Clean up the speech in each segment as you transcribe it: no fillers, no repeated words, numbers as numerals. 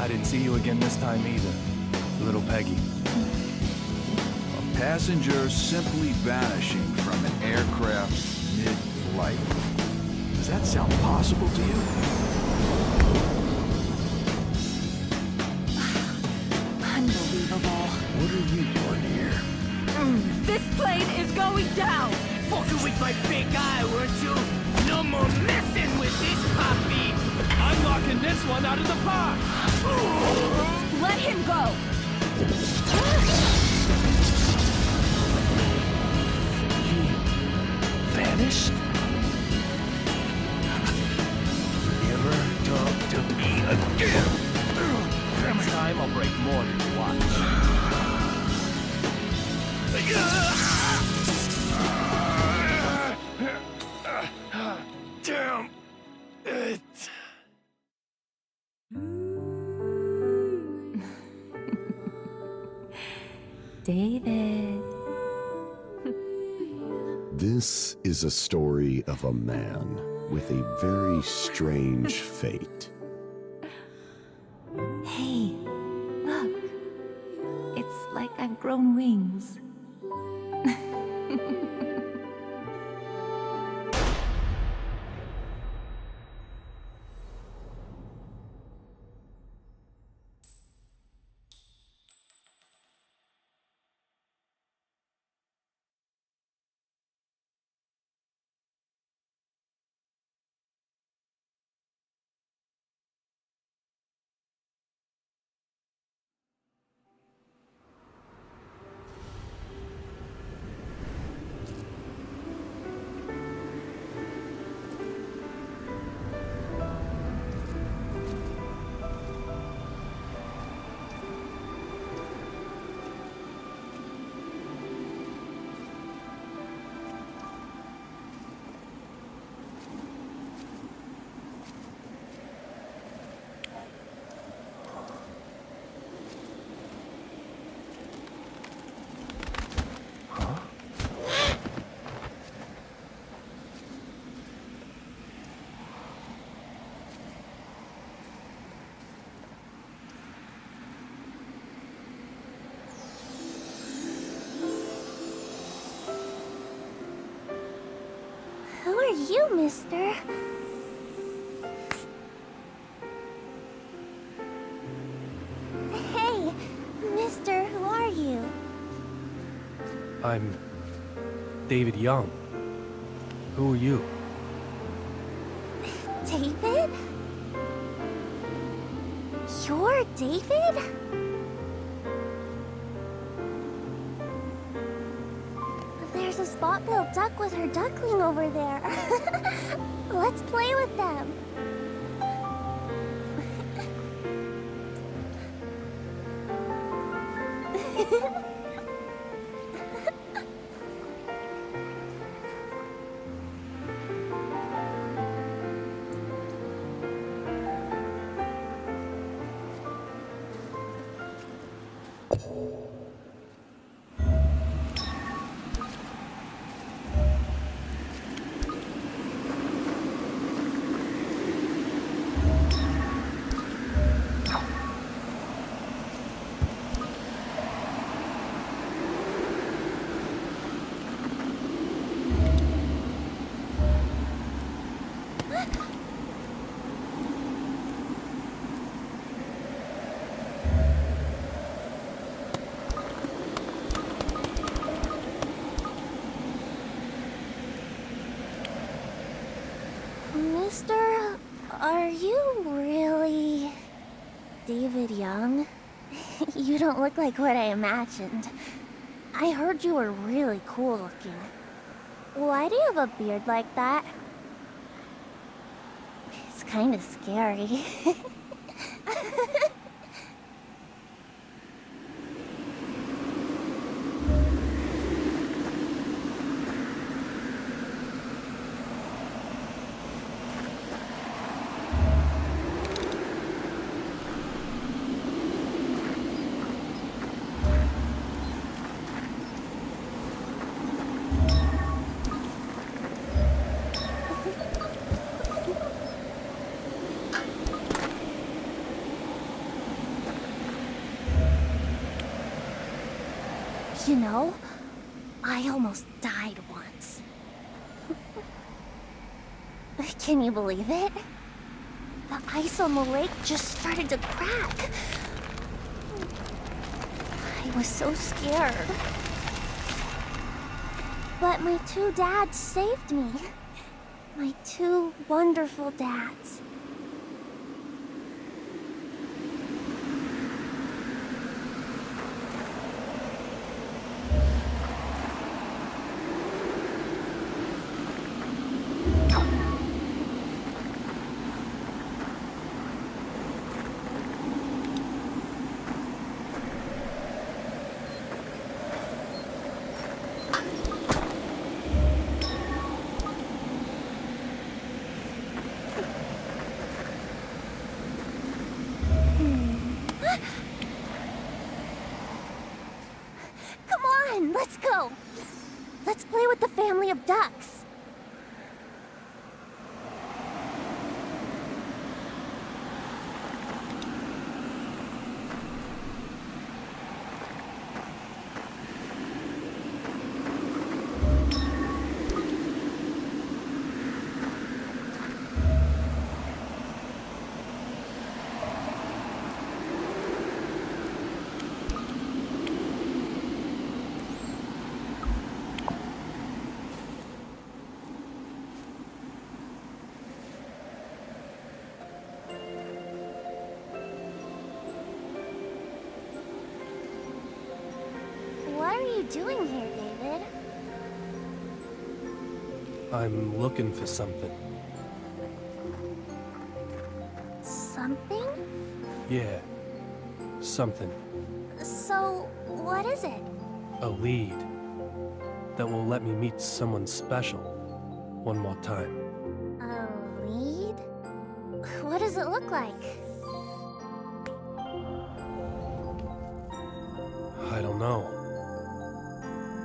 I didn't see you again this time either, little Peggy. A passenger simply vanishing from an aircraft mid-flight. Does that sound possible to you? Unbelievable. What are you doing here? This plane is going down! Fucking with my big eye, weren't you? No more messing with this puppy! I'm knocking this one out of the park! Let him go! Vanished? Never talk to me again! Next time I'll break more than you watch. Damn it! David. This is a story of a man with a very strange fate. Hey, look. It's like I've grown wings. Who are you, mister? Hey, mister, who are you? I'm David Young. Who are you? David? You're David? There's a spot-billed duck with her duckling over there. Let's play with them. Mister, are you really David Young? You don't look like what I imagined. I heard you were really cool looking. Why do you have a beard like that? It's kind of scary. know, I almost died once. Can you believe it? The ice on the lake just started to crack. I was so scared. But my two dads saved me. My two wonderful dads. Let's go! Let's play with the family of ducks. What are you doing here, David? I'm looking for something. Something? Yeah, something. So, what is it? A lead that will let me meet someone special one more time. A lead? What does it look like? I don't know.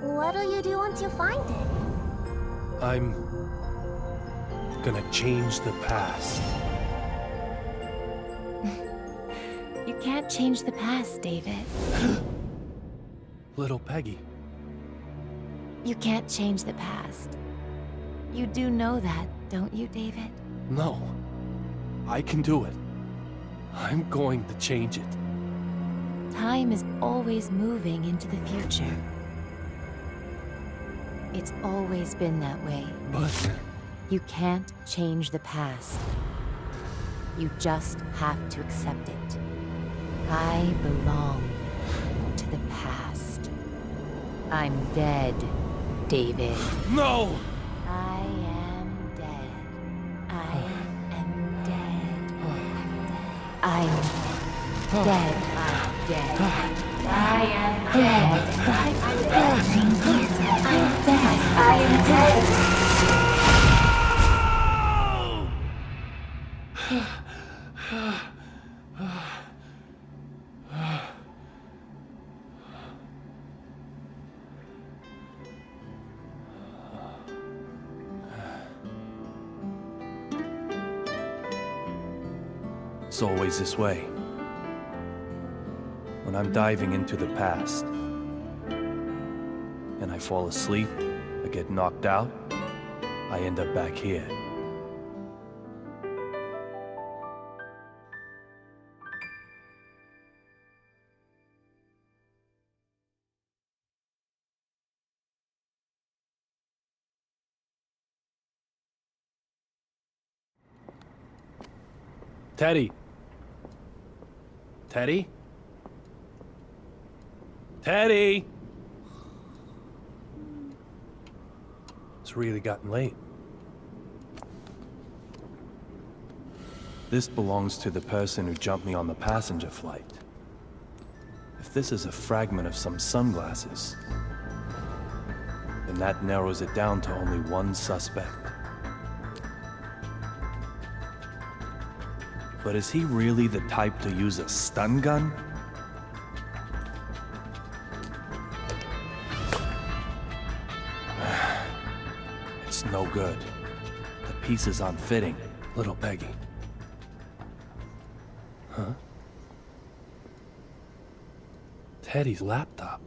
What'll you do once you find it? I'm gonna change the past. You can't change the past, David. Little Peggy. You can't change the past. You do know that, don't you, David? No. I can do it. I'm going to change it. Time is always moving into the future. It's always been that way. But You can't change the past. You just have to accept it. I belong to the past. I'm dead, David. no! I am dead. I am dead. I'm dead. I'm dead. I am dead. I'm dead. I'm dead. I am dead. It's always this way. When I'm diving into the past, and I fall asleep, I get knocked out, I end up back here. Teddy. Teddy? Teddy! It's really gotten late. This belongs to the person who jumped me on the passenger flight. If this is a fragment of some sunglasses, then that narrows it down to only one suspect. But is he really the type to use a stun gun? It's no good. The pieces aren't fitting. Little Peggy. Huh? Teddy's laptop.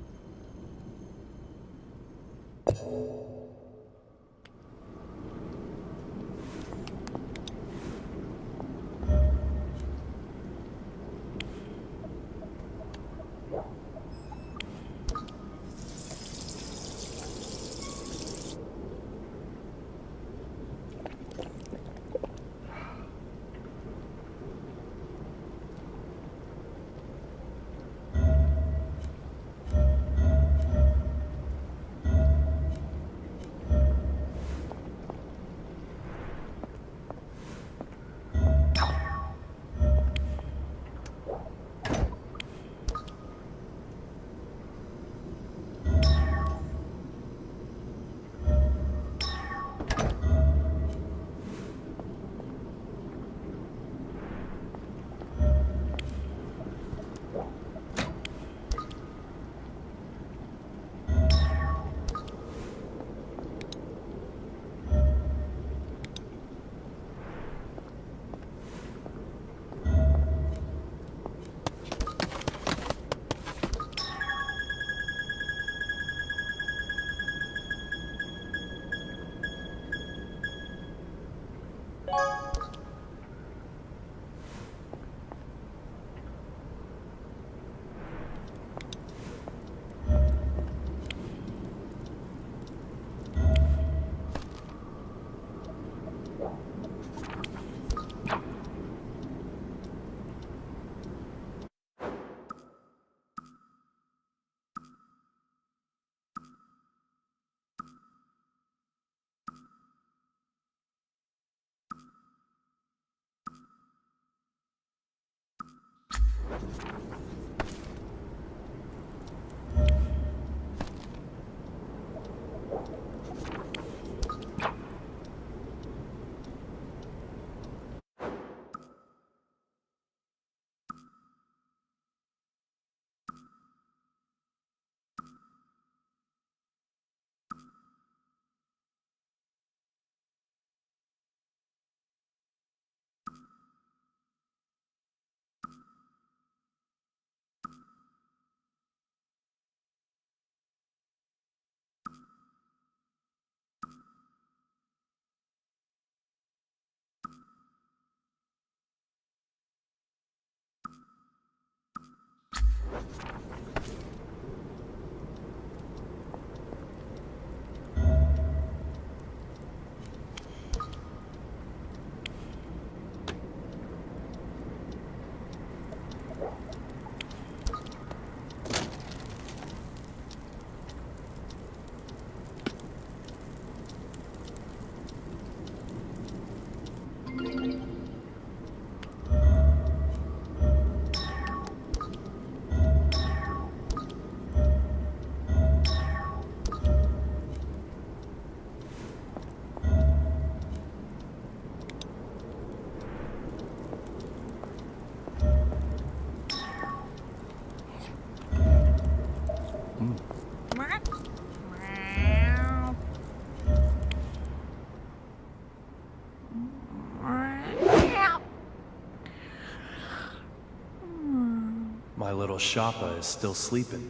My little Shoppa is still sleeping.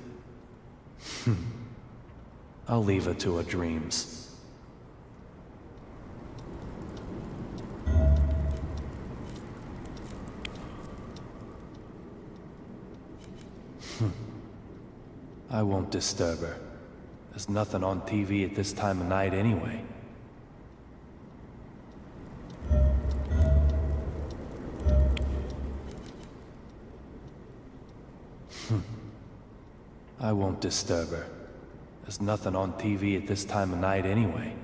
I'll leave her to her dreams. I won't disturb her. There's nothing on TV at this time of night anyway. I won't disturb her. There's nothing on TV at this time of night anyway.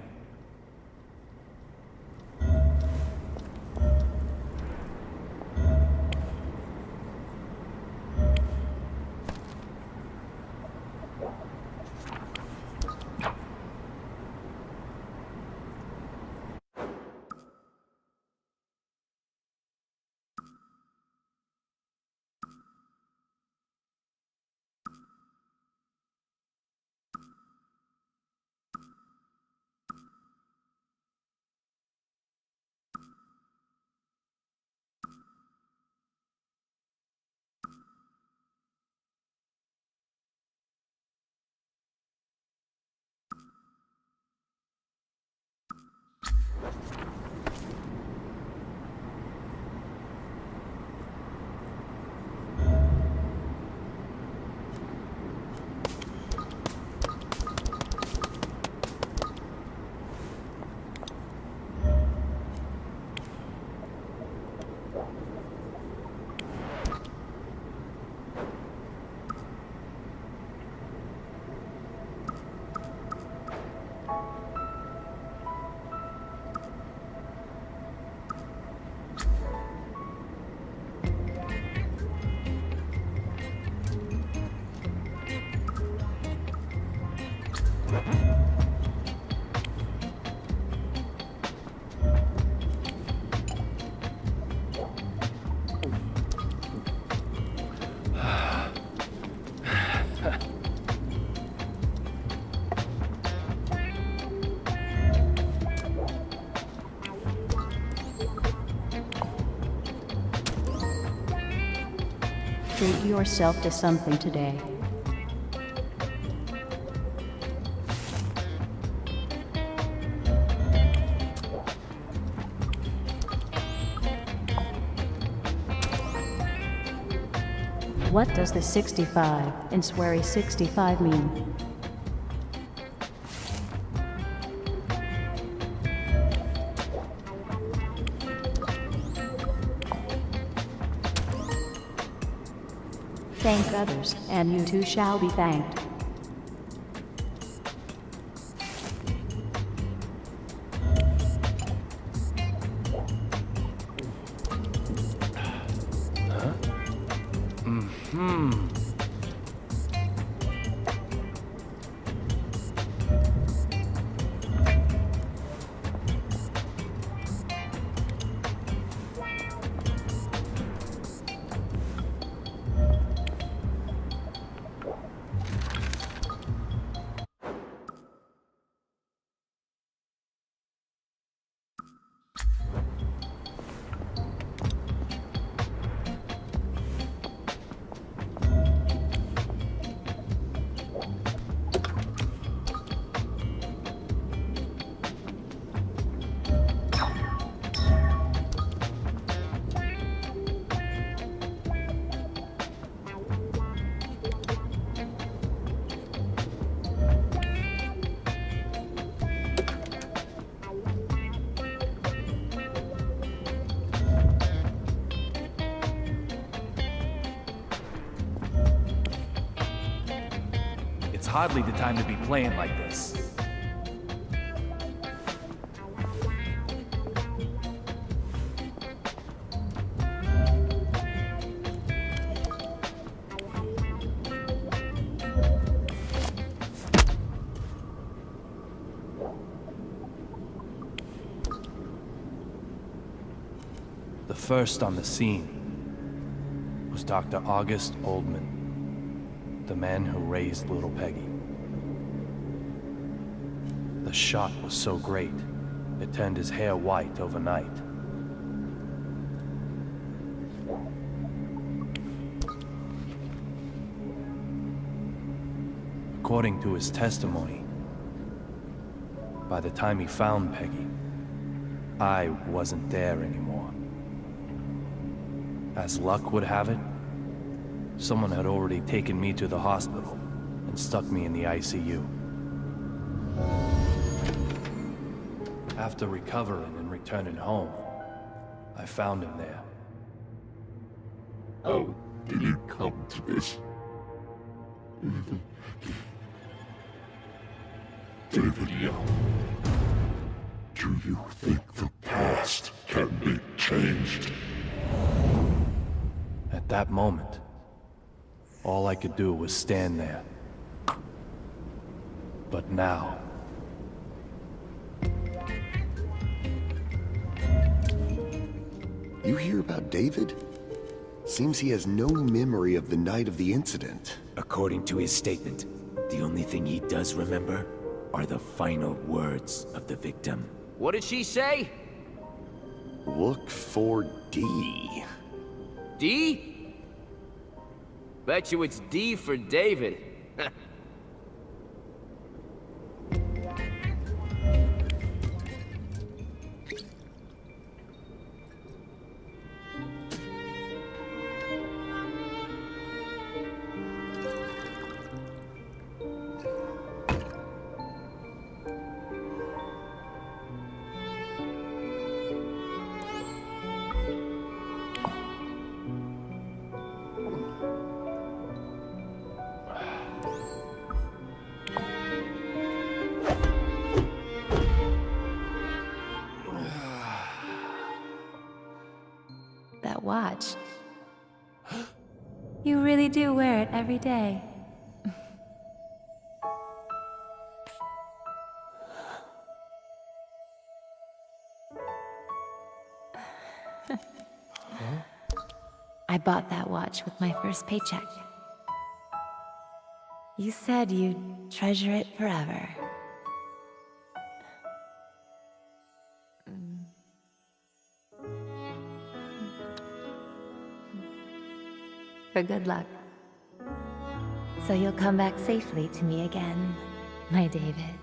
Treat yourself to something today. What does the 65 in sweary 65 mean? Thank others, and you too shall be thanked. It's hardly the time to be playing like this. The first on the scene was Dr. August Oldman, the man who raised little Peggy. The shot was so great, it turned his hair white overnight. According to his testimony, by the time he found Peggy, I wasn't there anymore. As luck would have it, someone had already taken me to the hospital and stuck me in the ICU. After recovering and returning home, I found him there. How did it come to this? David Young, do you think the past can be changed? At that moment, all I could do was stand there. But now... You hear about David? Seems he has no memory of the night of the incident. According to his statement, the only thing he does remember are the final words of the victim. What did she say? Look for D. D? Bet you it's D for David. That watch. You really do wear it every day. I bought that watch with my first paycheck. You said you'd treasure it forever. for good luck. So you'll come back safely to me again, my David.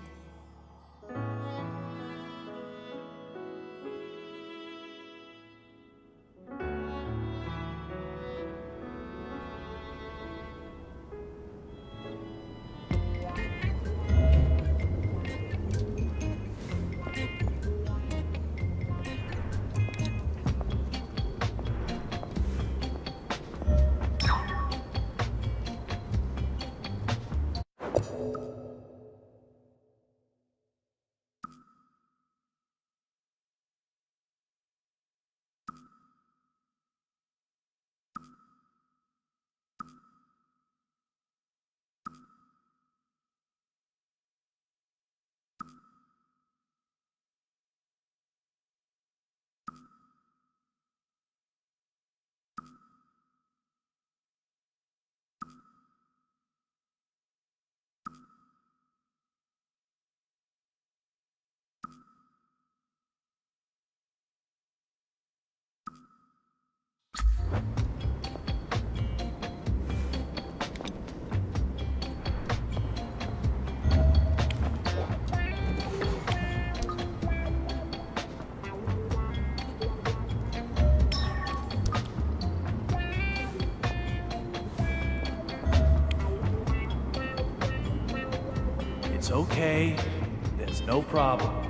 It's okay. There's no problem.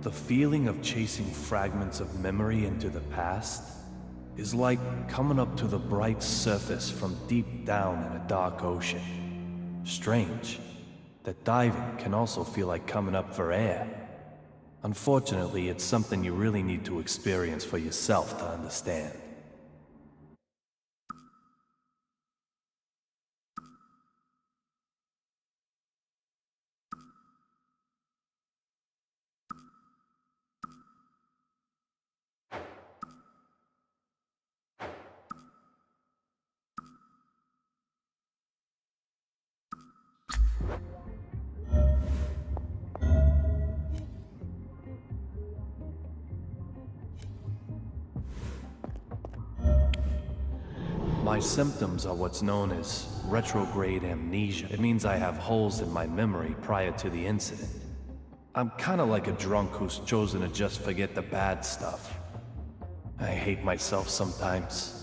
The feeling of chasing fragments of memory into the past is like coming up to the bright surface from deep down in a dark ocean. Strange that diving can also feel like coming up for air. Unfortunately, it's something you really need to experience for yourself to understand. My symptoms are what's known as retrograde amnesia. It means I have holes in my memory prior to the incident. I'm kinda like a drunk who's chosen to just forget the bad stuff. I hate myself sometimes.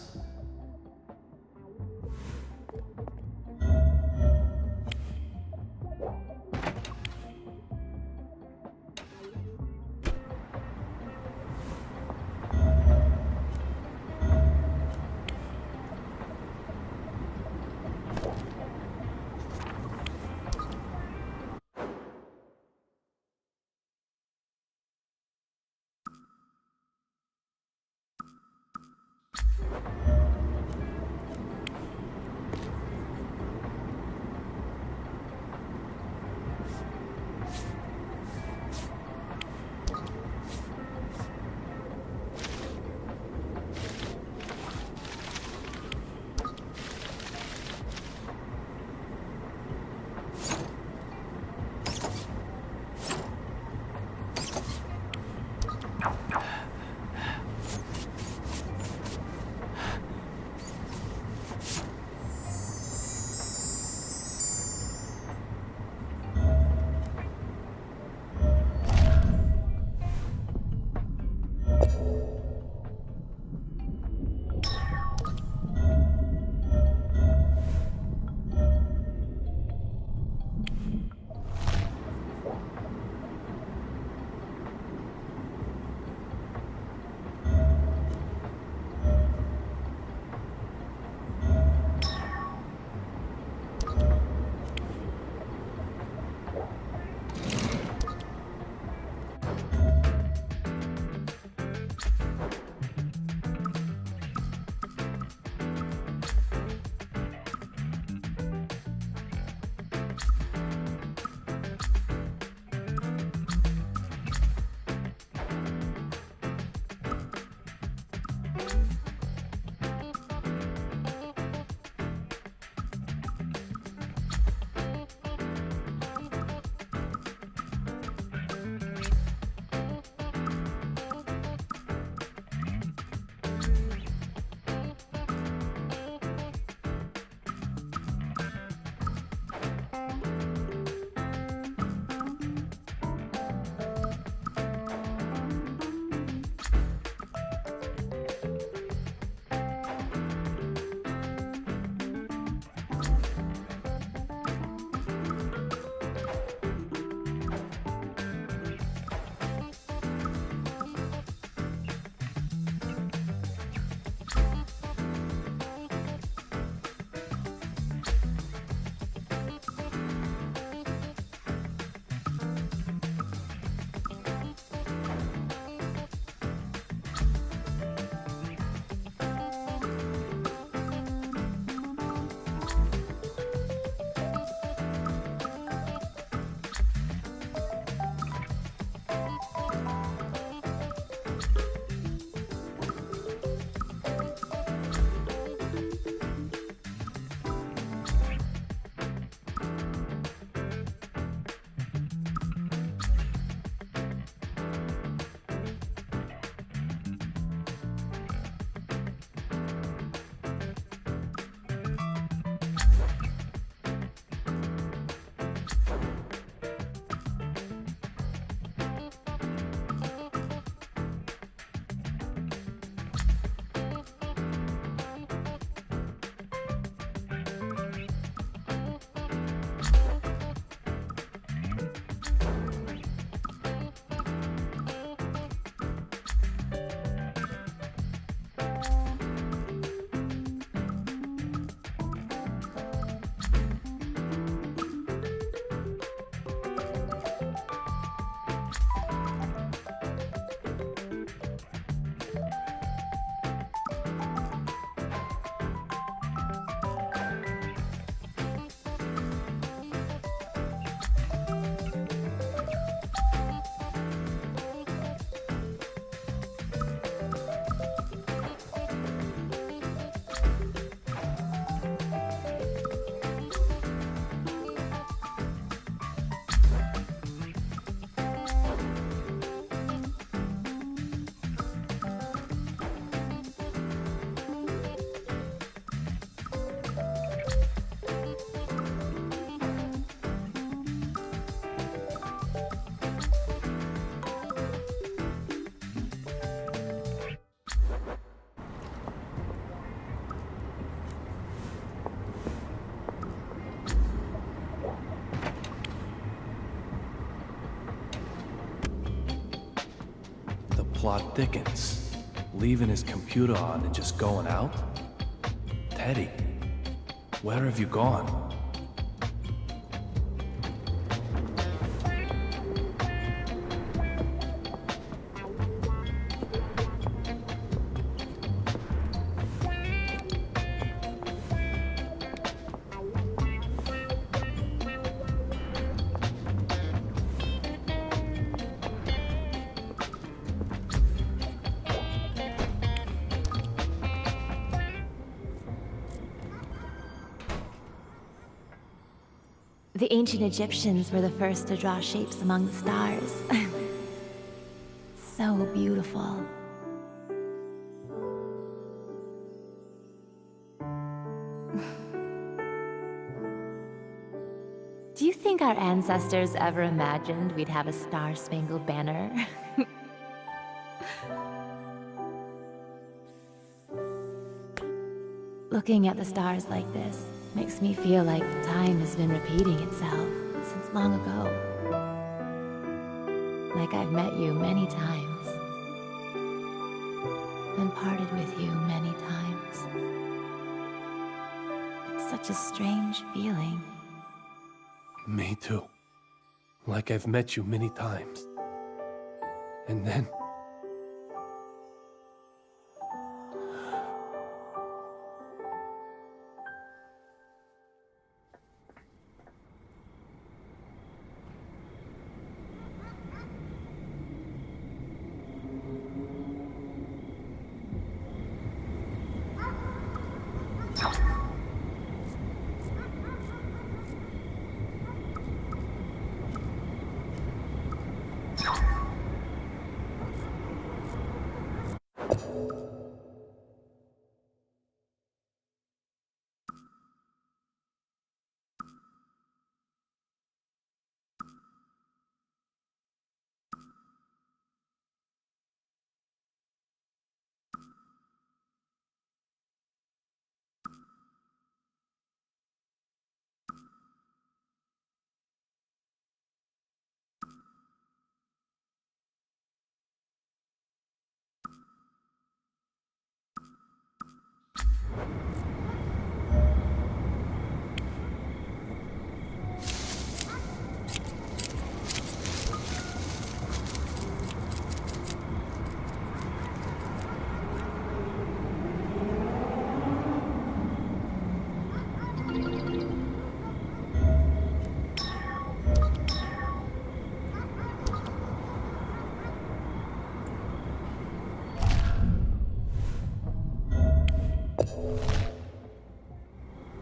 plot thickens, leaving his computer on and just going out? Teddy, where have you gone? The ancient Egyptians were the first to draw shapes among the stars. So beautiful. Do you think our ancestors ever imagined we'd have a star-spangled banner? Looking at the stars like this makes me feel like time has been repeating itself since long ago. Like I've met you many times, and parted with you many times. It's such a strange feeling. Me too. Like I've met you many times. And then...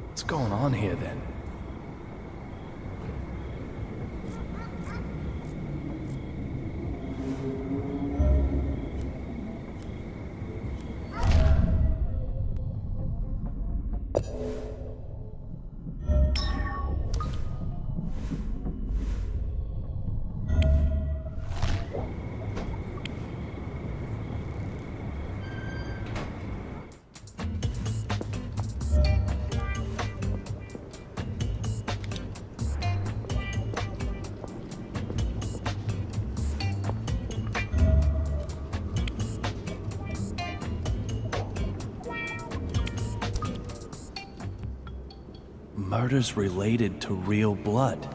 What's going on here then? Murders related to real blood.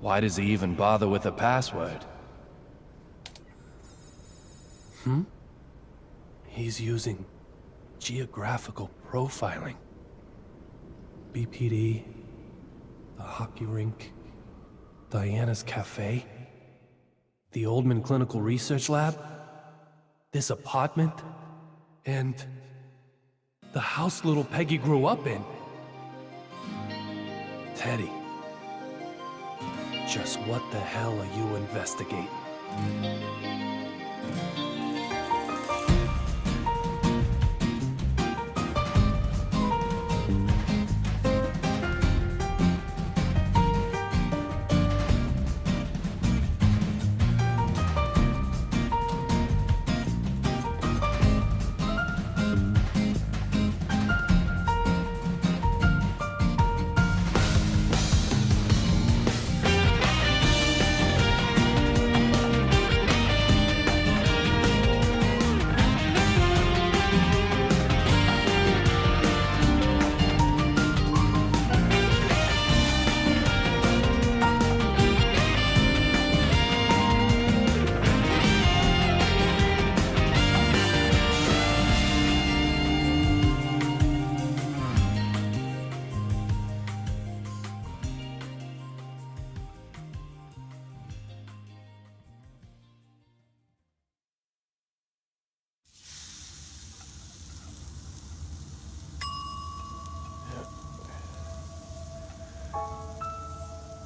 Why does he even bother with a password? He's using geographical profiling. BPD, the hockey rink, Diana's cafe, the Oldman Clinical Research Lab, this apartment, and the house little Peggy grew up in. Teddy, just what the hell are you investigating?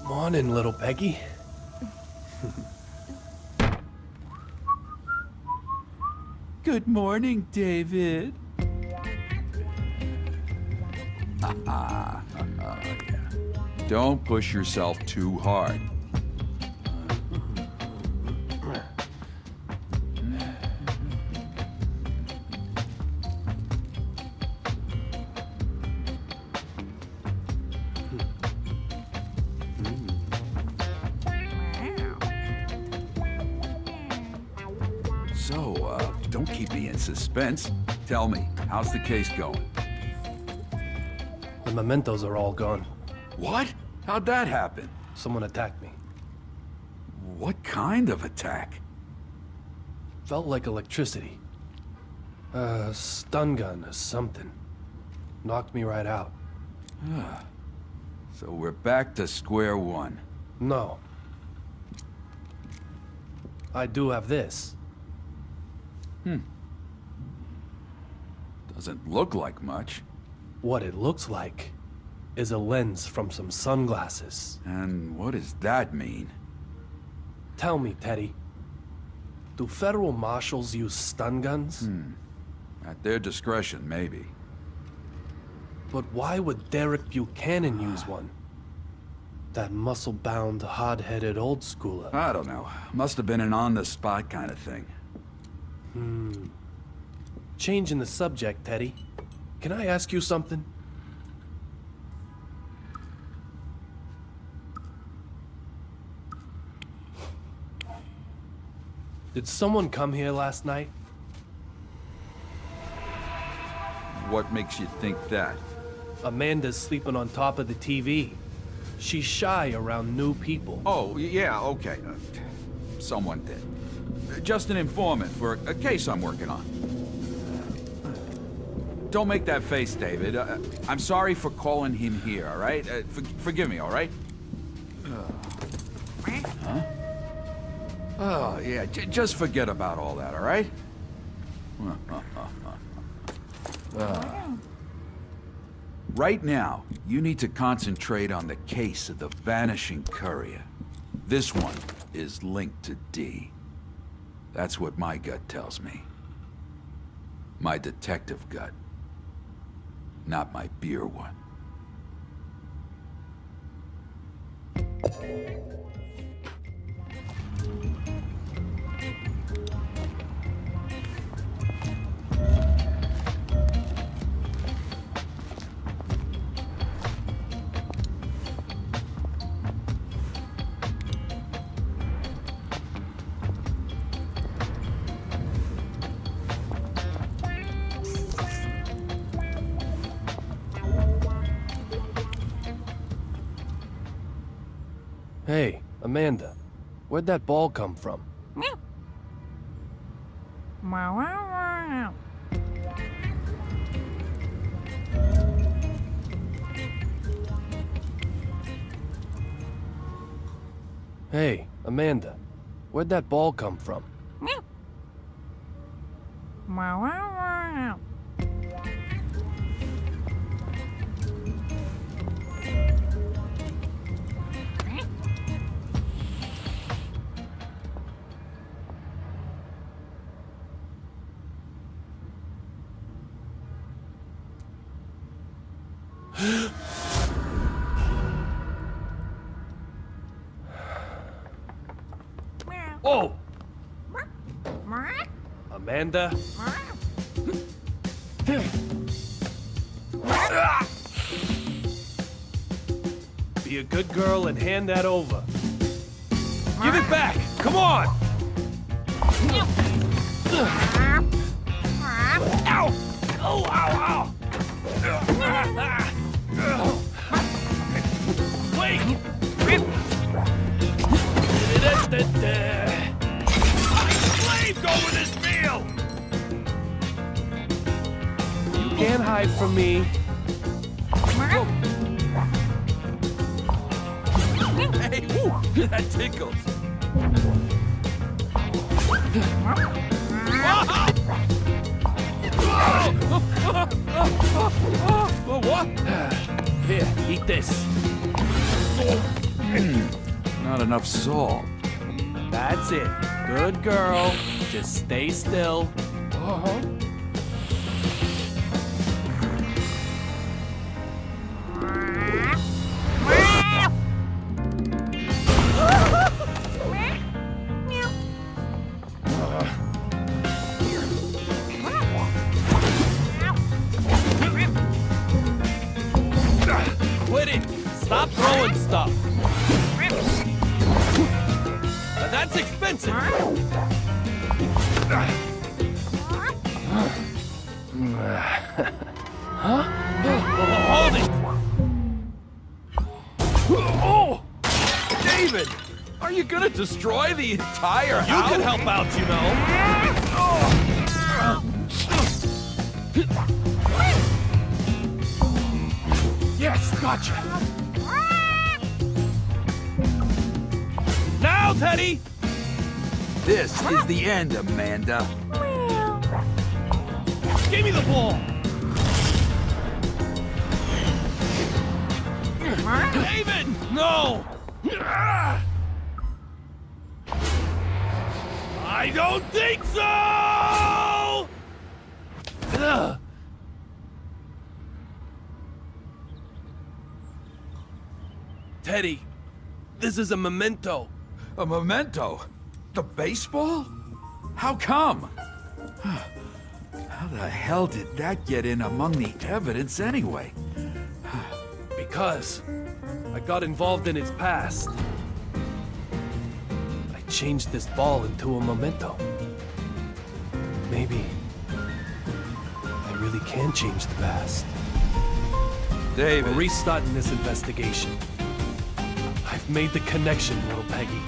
Morning, little Peggy. Good morning, David. Yeah. Don't push yourself too hard. Don't keep me in suspense. Tell me, how's the case going? The mementos are all gone. What? How'd that happen? Someone attacked me. What kind of attack? Felt like electricity. A stun gun or something. Knocked me right out. So we're back to square one. No. I do have this. Doesn't look like much. What it looks like is a lens from some sunglasses. And what does that mean? Tell me, Teddy, do federal marshals use stun guns? At their discretion, maybe. But why would Derek Buchanan use one? That muscle-bound, hard-headed old schooler. I don't know. Must have been an on-the-spot kind of thing. Changing the subject, Teddy. Can I ask you something? Did someone come here last night? What makes you think that? Amanda's sleeping on top of the TV. She's shy around new people. Oh, yeah, okay. Someone did. Just an informant for a case I'm working on. Don't make that face, David. I'm sorry for calling him here, all right? Forgive me, all right? Huh? Oh, yeah, just forget about all that, all right? Right now, you need to concentrate on the case of the vanishing courier. This one is linked to D. That's what my gut tells me. My detective gut. Not my beer one. Hey, Amanda, where'd that ball come from? Hey, Amanda, where'd that ball come from? Oh! Amanda? Be a good girl and hand that over. Give it back! Come on! Ow! Oh, ow, ow! Wait! Slave go with this meal! You can't hide from me. Hey, woo, that tickles. What? Here, eat this. Not enough salt. That's it. Good girl. Just stay still. Quit it! Stop throwing stuff! Now that's expensive! Huh? Hold it! Oh! David, are you gonna destroy the entire house? You can help out, you know! Yes, gotcha! Now, Teddy! This is the end, Amanda. Give me the ball! David! No! I don't think so! Teddy, this is a memento. A memento? The baseball? How come? How the hell did that get in among the evidence anyway? Because I got involved in its past. I changed this ball into a memento. Maybe I really can change the past. David. We're restarting this investigation. I've made the connection, little Peggy.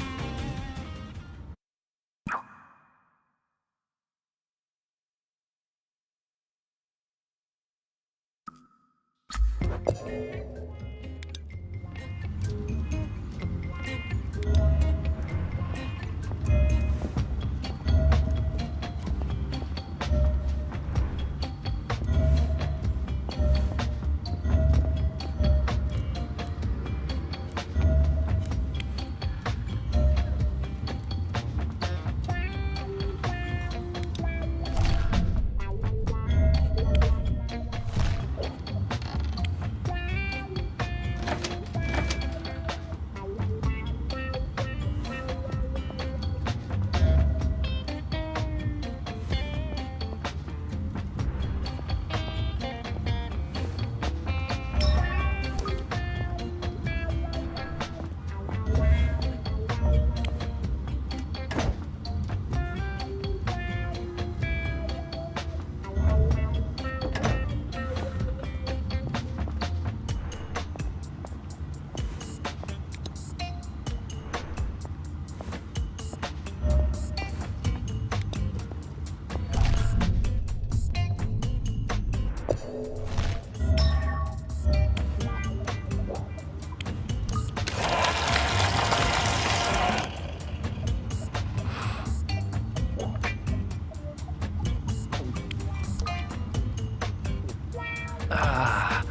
Oh!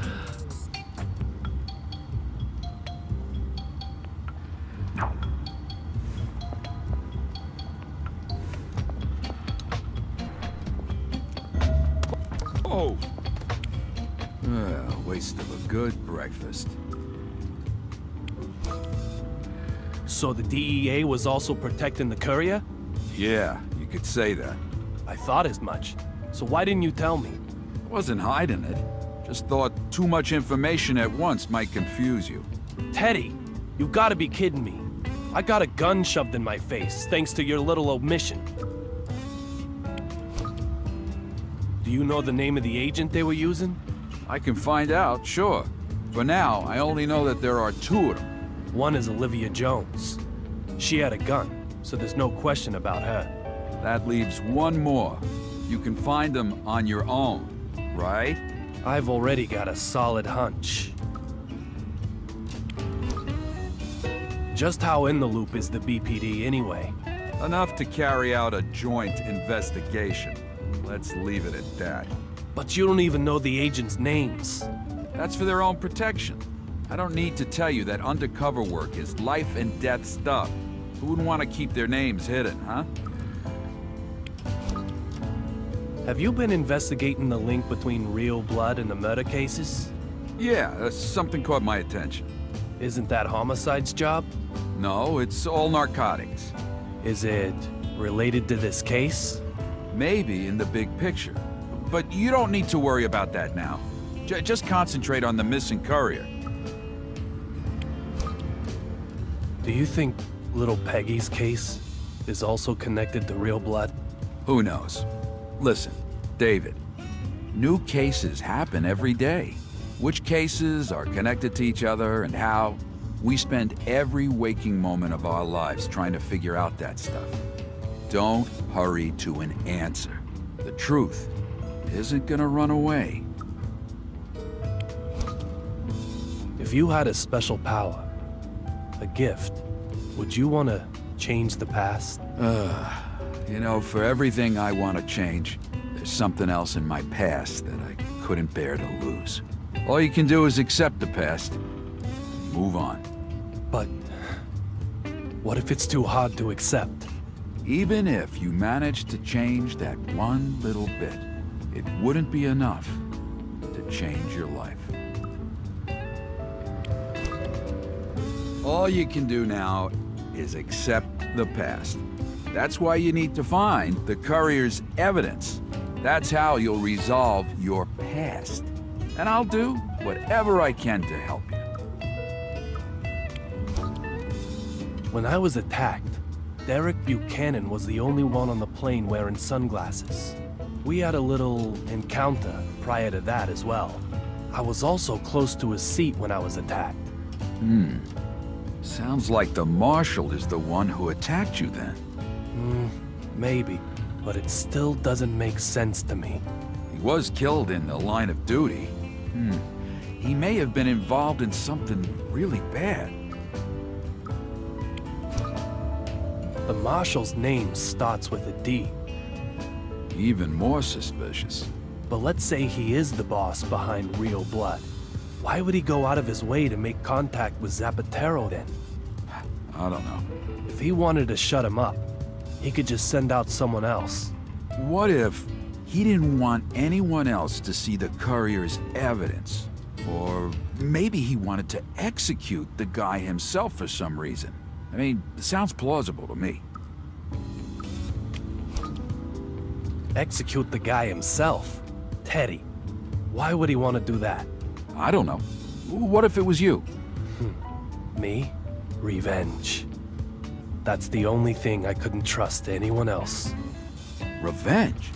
Waste of a good breakfast. So the DEA was also protecting the courier? Yeah, you could say that. I thought as much. So why didn't you tell me? I wasn't hiding it. Just thought too much information at once might confuse you. Teddy, you gotta be kidding me. I got a gun shoved in my face, thanks to your little omission. Do you know the name of the agent they were using? I can find out, sure. For now, I only know that there are two of them. One is Olivia Jones. She had a gun, so there's no question about her. That leaves one more. You can find them on your own, right? I've already got a solid hunch. Just how in the loop is the BPD anyway? Enough to carry out a joint investigation. Let's leave it at that. But you don't even know the agents' names. That's for their own protection. I don't need to tell you that undercover work is life and death stuff. Who would want to keep their names hidden, huh? Have you been investigating the link between real blood and the murder cases? Yeah, something caught my attention. Isn't that homicide's job? No, it's all narcotics. Is it related to this case? Maybe in the big picture. But you don't need to worry about that now. Just concentrate on the missing courier. Do you think little Peggy's case is also connected to real blood? Who knows? Listen, David, new cases happen every day. Which cases are connected to each other and how? We spend every waking moment of our lives trying to figure out that stuff. Don't hurry to an answer. The truth isn't gonna run away. If you had a special power, a gift, would you want to change the past? You know, for everything I want to change, there's something else in my past that I couldn't bear to lose. All you can do is accept the past, and move on. But what if it's too hard to accept? Even if you managed to change that one little bit, it wouldn't be enough to change your life. All you can do now is accept the past. That's why you need to find the courier's evidence. That's how you'll resolve your past. And I'll do whatever I can to help you. When I was attacked, Derek Buchanan was the only one on the plane wearing sunglasses. We had a little encounter prior to that as well. I was also close to his seat when I was attacked. Sounds like the marshal is the one who attacked you then. Maybe, but it still doesn't make sense to me. He was killed in the line of duty. He may have been involved in something really bad. The marshal's name starts with a D. Even more suspicious. But let's say he is the boss behind Real Blood. Why would he go out of his way to make contact with Zapatero then? I don't know. If he wanted to shut him up, he could just send out someone else. What if he didn't want anyone else to see the courier's evidence? Or maybe he wanted to execute the guy himself for some reason. I mean, it sounds plausible to me. Execute the guy himself? Teddy. Why would he want to do that? I don't know. What if it was you? Me? Revenge. That's the only thing I couldn't trust anyone else. Revenge?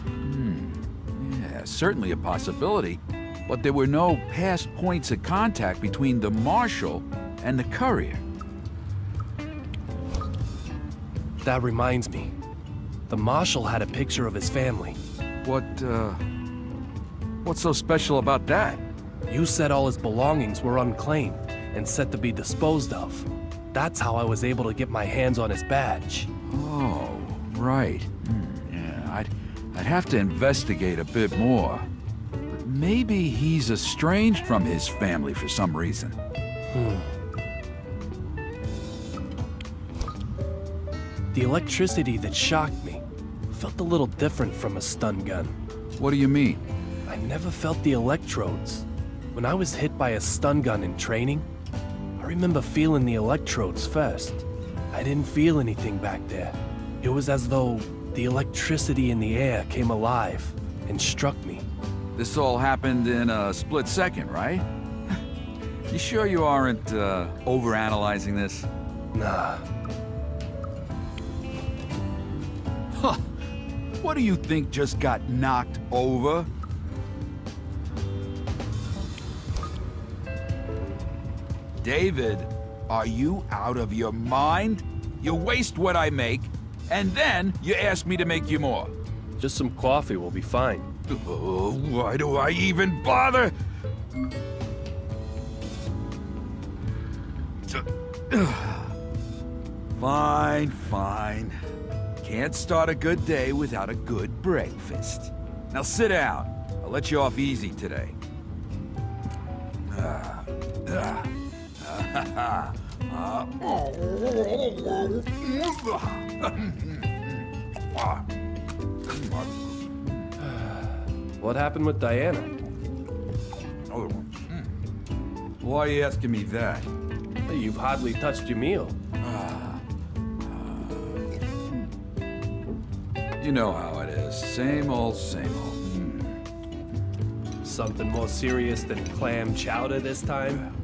Yeah, certainly a possibility. But there were no past points of contact between the marshal and the courier. That reminds me. The marshal had a picture of his family. What's so special about that? You said all his belongings were unclaimed and set to be disposed of. That's how I was able to get my hands on his badge. Oh, right. Yeah, I'd have to investigate a bit more. But Maybe he's estranged from his family for some reason. The electricity that shocked me felt a little different from a stun gun. What do you mean? I never felt the electrodes. When I was hit by a stun gun in training, I remember feeling the electrodes first. I didn't feel anything back there. It was as though the electricity in the air came alive and struck me. This all happened in a split second, right? You sure you aren't, overanalyzing this? Nah. Huh. What do you think just got knocked over? David, are you out of your mind? You waste what I make, and then you ask me to make you more. Just some coffee will be fine. Oh, why do I even bother? Fine, fine. Can't start a good day without a good breakfast. Now sit down. I'll let you off easy today. What happened with Diana? Why are you asking me that? You've hardly touched your meal. You know how it is. Same old, same old. Something more serious than clam chowder this time?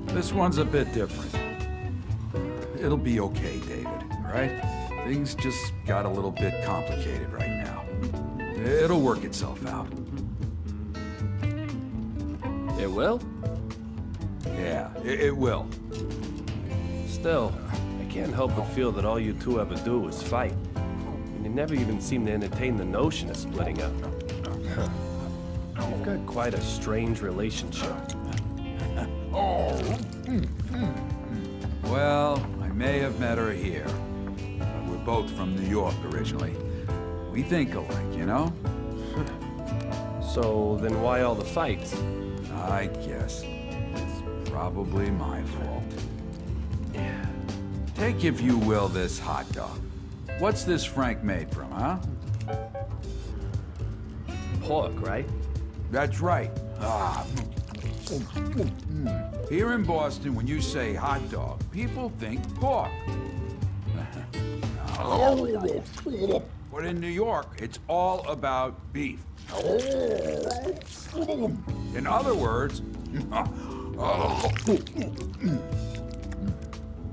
This one's a bit different. It'll be okay, David, all right? Things just got a little bit complicated right now. It'll work itself out. It will? Yeah, it will. Still, I can't help but feel that all you two ever do is fight. And you never even seem to entertain the notion of splitting up. You've got quite a strange relationship. Well, I may have met her here. But we're both from New York originally. We think alike, you know? So then why all the fights? I guess it's probably my fault. Yeah. Take, if you will, this hot dog. What's this Frank made from, huh? Pork, right? That's right. Here in Boston, when you say hot dog, people think pork. But in New York, it's all about beef. In other words,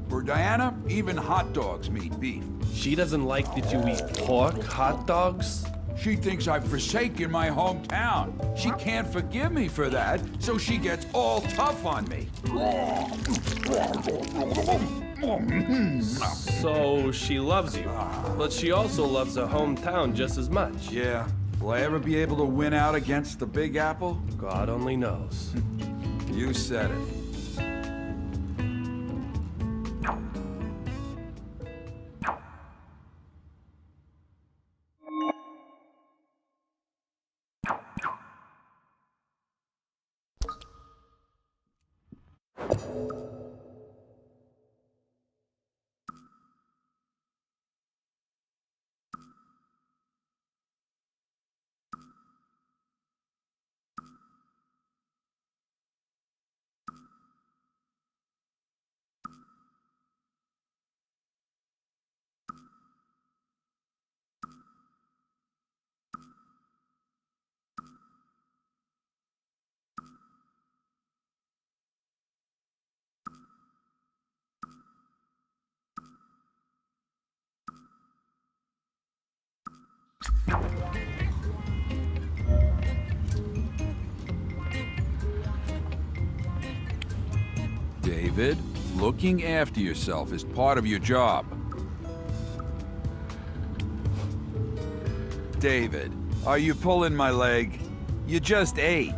for Diana, even hot dogs mean beef. She doesn't like that you eat pork hot dogs? She thinks I've forsaken my hometown. She can't forgive me for that, so she gets all tough on me. So she loves you, but she also loves her hometown just as much. Yeah. Will I ever be able to win out against the Big Apple? God only knows. You said it. David, looking after yourself is part of your job. David, are you pulling my leg? You just ate.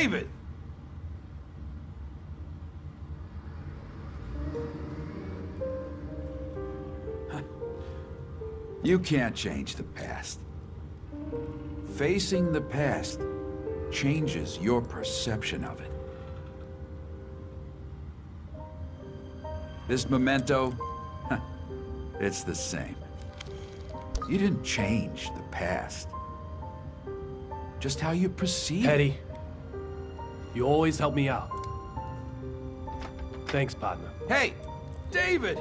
David! You can't change the past. Facing the past changes your perception of it. This memento, it's the same. You didn't change the past. Just how you perceive it. Teddy, you always help me out. Thanks, partner. Hey, David!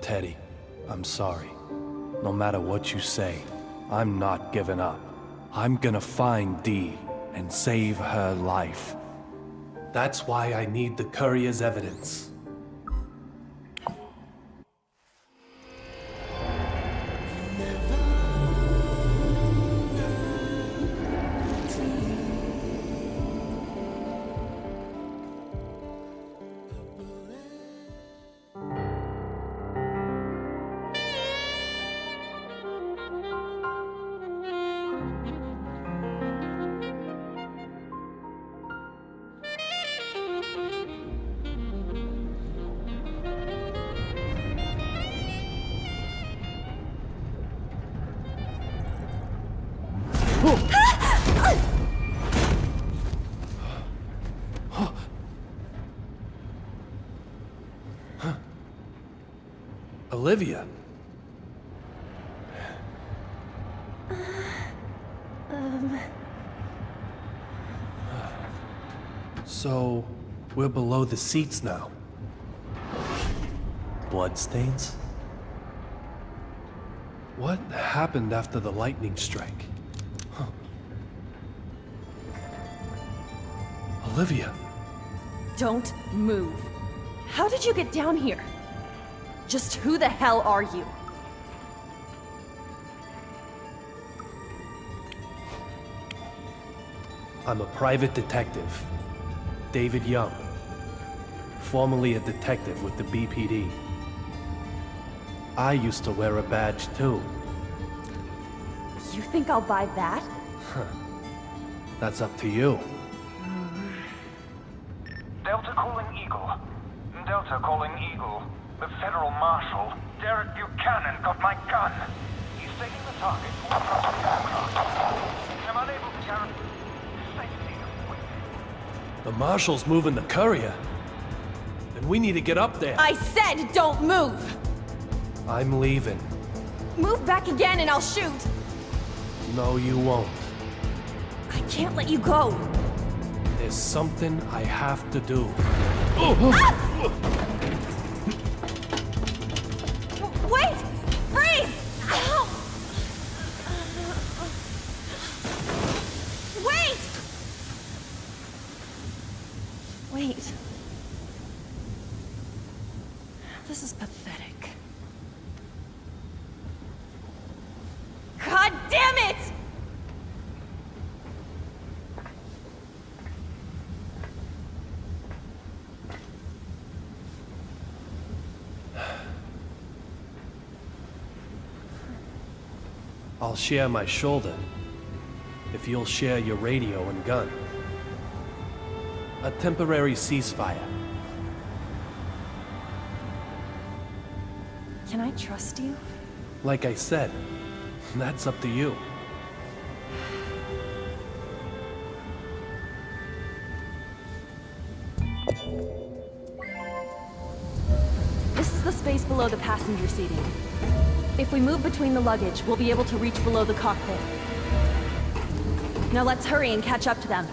Teddy, I'm sorry. No matter what you say, I'm not giving up. I'm gonna find Dee and save her life. That's why I need the courier's evidence. Olivia. So, we're below the seats now. Bloodstains? What happened after the lightning strike? Huh. Olivia. Don't move. How did you get down here? Just who the hell are you? I'm a private detective, David Young, formerly a detective with the BPD. I used to wear a badge too. You think I'll buy that? That's up to you. Delta calling Eagle. Delta calling Eagle. The Federal Marshal, Derek Buchanan, got my gun. He's taking the target across the aircraft. I'm unable to guarantee safety of witness. The Marshal's moving the courier. And we need to get up there. I said don't move! I'm leaving. Move back again and I'll shoot! No, you won't. I can't let you go! There's something I have to do. Wait! Freeze! Ow! Wait! Wait. This is pathetic. God damn it! I'll share my shoulder if you'll share your radio and gun. A temporary ceasefire. Can I trust you? Like I said, that's up to you. This is the space below the passenger seating. If we move between the luggage, we'll be able to reach below the cockpit. Now let's hurry and catch up to them.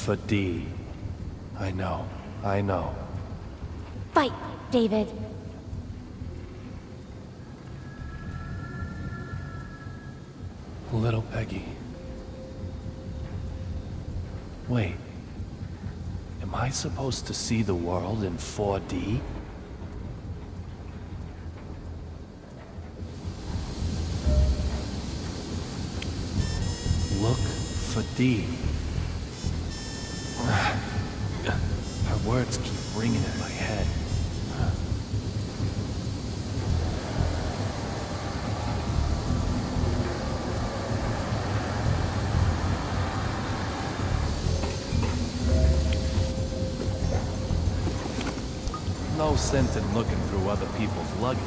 for D. I know. Fight, David. Little Peggy. Wait. Am I supposed to see the world in 4D? Look for D. Her words keep ringing in my head. No sense in looking through other people's luggage.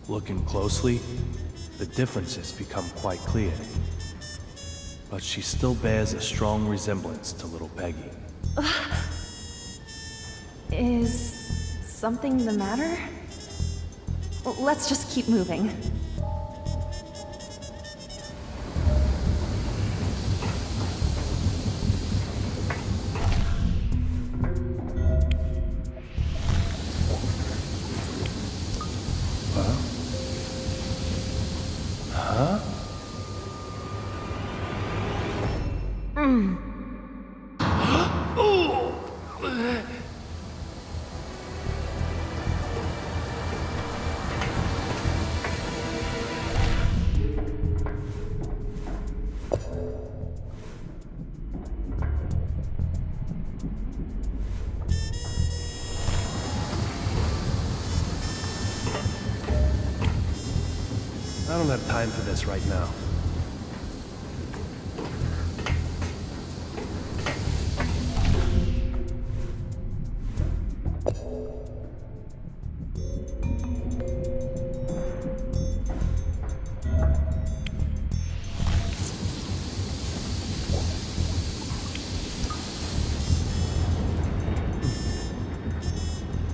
Looking closely, the differences become quite clear. But she still bears a strong resemblance to little Peggy. Is something the matter? Let's just keep moving. I don't have time for this right now.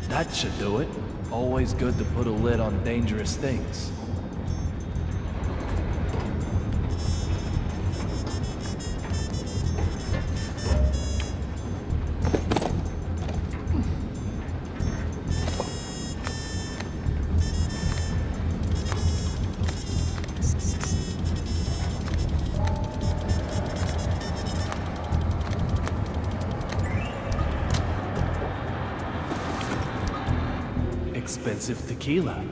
That should do it. Always good to put a lid on dangerous things. Expensive tequila.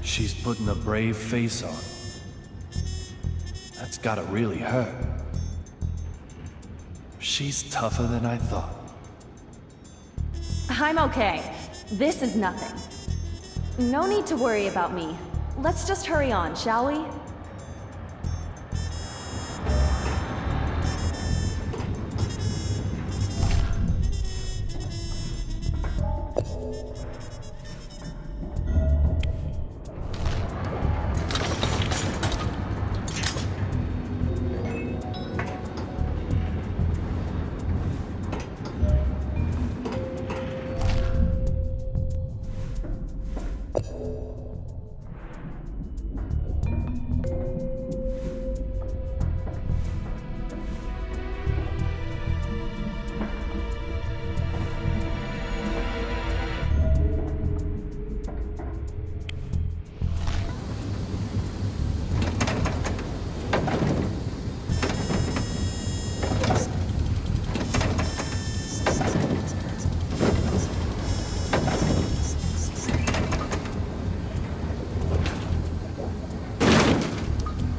She's putting a brave face on. That's gotta really hurt. She's tougher than I thought. I'm okay. This is nothing. No need to worry about me. Let's just hurry on, shall we?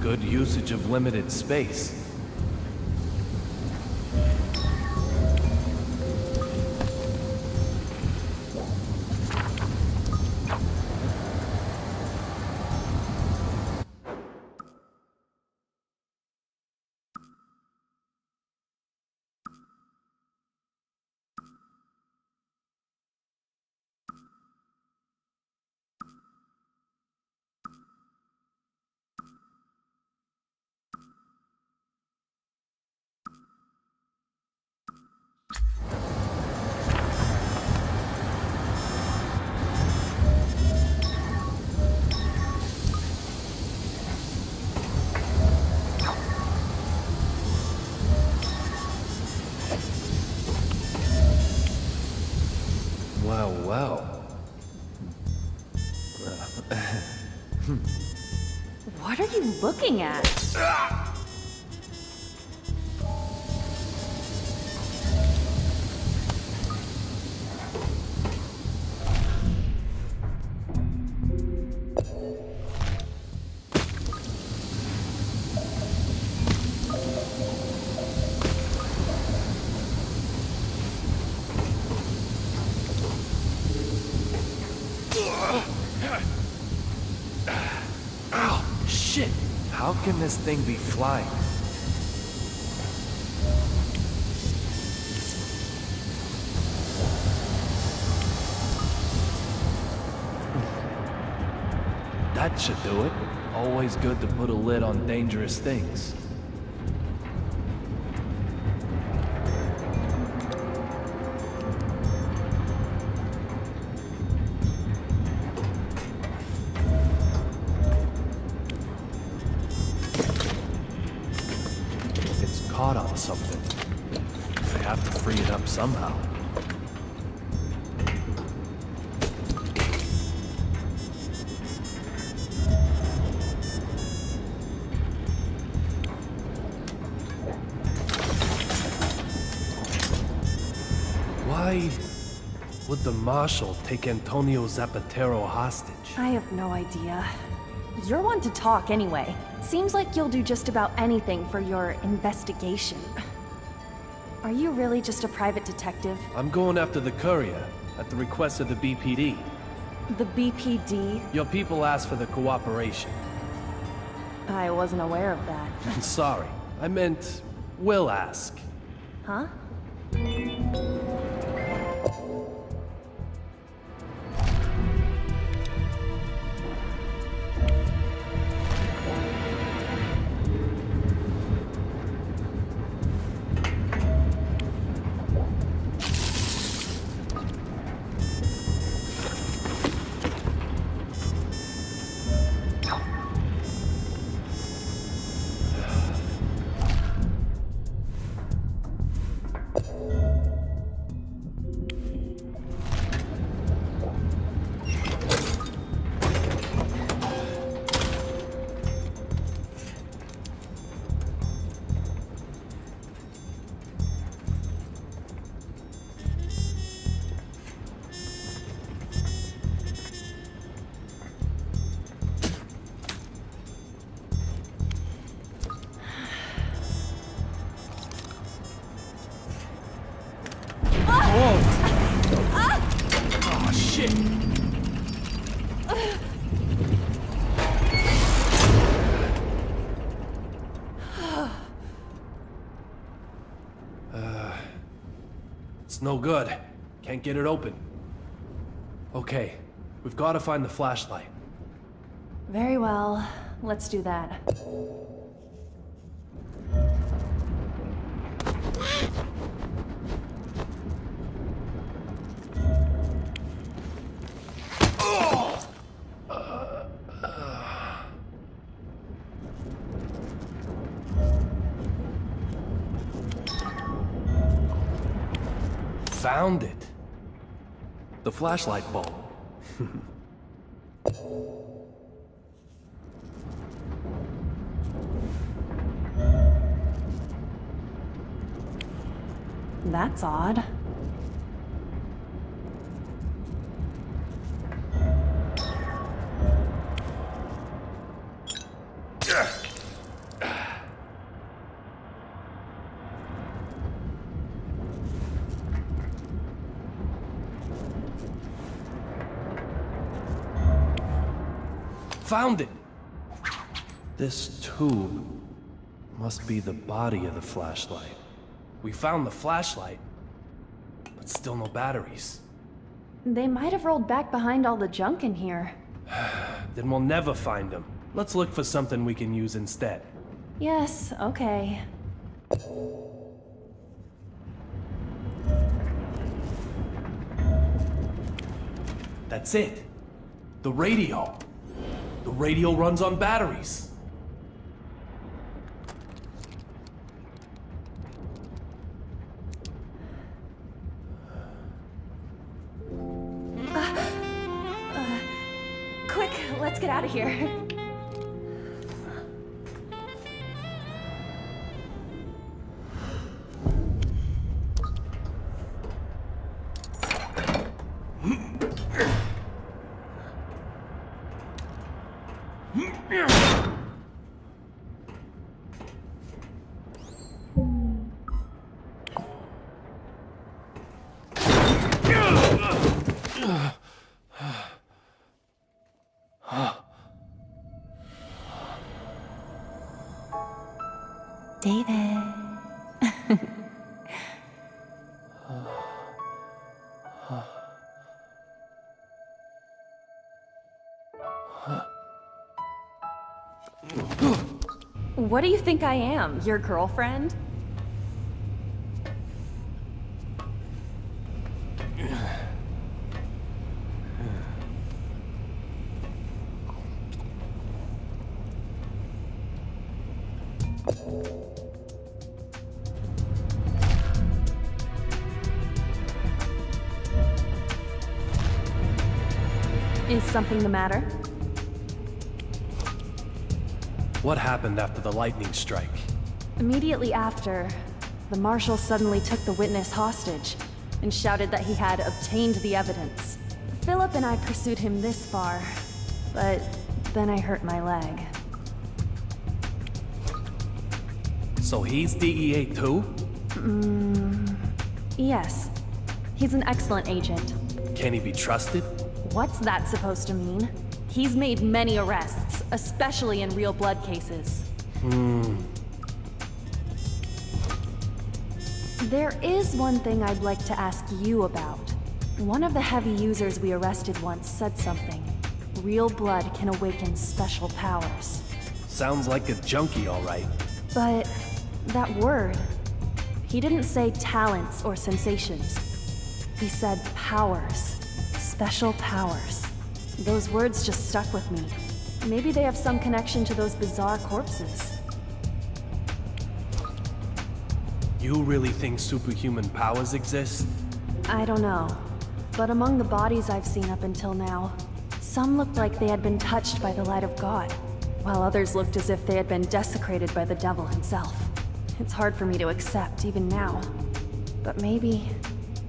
Good usage of limited space. Well. What are you looking at? Ow, shit! How can this thing be flying? That should do it. Always good to put a lid on dangerous things. It's caught on something. I have to free it up somehow. Why would the Marshal take Antonio Zapatero hostage? I have no idea. You're one to talk anyway. Seems like you'll do just about anything for your investigation. Are you really just a private detective? I'm going after the courier, at the request of the BPD. The BPD? Your people asked for the cooperation. I wasn't aware of that. I'm sorry. I meant, will ask. Huh? Oh, shit! It's no good. Can't get it open. Okay, we've got to find the flashlight. Very well. Let's do that. Found it. The flashlight bulb. That's odd. Found it! This tube must be the body of the flashlight. We found the flashlight, but still no batteries. They might have rolled back behind all the junk in here. Then we'll never find them. Let's look for something we can use instead. Yes, okay. That's it. The radio. The radio runs on batteries. Quick, let's get out of here. David. What do you think I am, your girlfriend? Is something the matter? What happened after the lightning strike? Immediately after, the marshal suddenly took the witness hostage and shouted that he had obtained the evidence. Philip and I pursued him this far, but then I hurt my leg. So he's DEA too? Yes. He's an excellent agent. Can he be trusted? What's that supposed to mean? He's made many arrests, especially in real blood cases. There is one thing I'd like to ask you about. One of the heavy users we arrested once said something. Real blood can awaken special powers. Sounds like a junkie, all right. But that word, he didn't say talents or sensations. He said powers. Special powers. Those words just stuck with me. Maybe they have some connection to those bizarre corpses. You really think superhuman powers exist? I don't know. But among the bodies I've seen up until now, some looked like they had been touched by the light of God, while others looked as if they had been desecrated by the devil himself. It's hard for me to accept, even now. But maybe,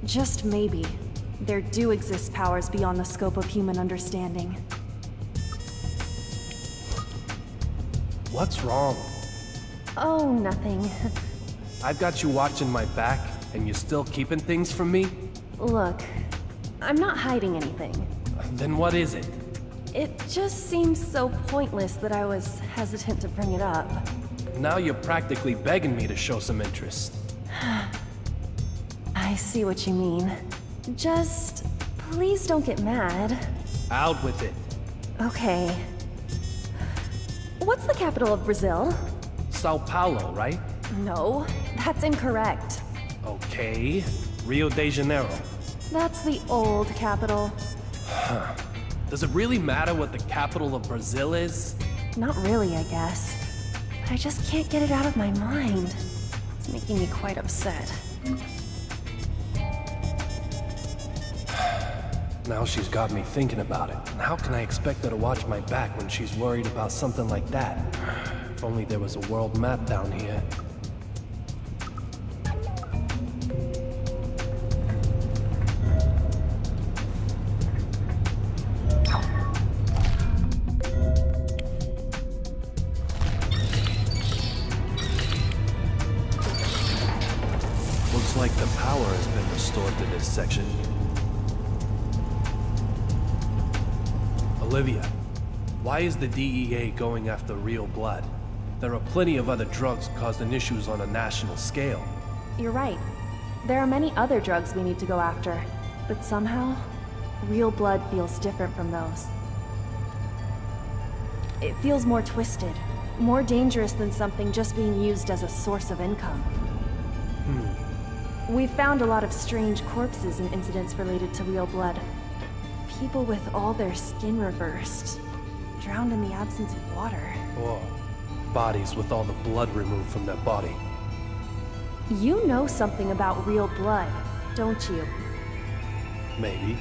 just maybe, there do exist powers beyond the scope of human understanding. What's wrong? Oh, nothing. I've got you watching my back, and you're still keeping things from me? Look, I'm not hiding anything. Then what is it? It just seems so pointless that I was hesitant to bring it up. Now you're practically begging me to show some interest. I see what you mean. Just, please don't get mad. Out with it. Okay. What's the capital of Brazil? Sao Paulo, right? No, that's incorrect. Okay. Rio de Janeiro. That's the old capital. Does it really matter what the capital of Brazil is? Not really, I guess. But I just can't get it out of my mind. It's making me quite upset. Now she's got me thinking about it. And how can I expect her to watch my back when she's worried about something like that? If only there was a world map down here. Looks like the power has been restored to this section. Olivia, Why is the DEA going after real blood? There are plenty of other drugs causing issues on a national scale. You're right. There are many other drugs we need to go after. But somehow, real blood feels different from those. It feels more twisted, more dangerous than something just being used as a source of income. We've found a lot of strange corpses and incidents related to real blood. People with all their skin reversed, drowned in the absence of water. Or bodies with all the blood removed from their body. You know something about real blood, don't you? Maybe.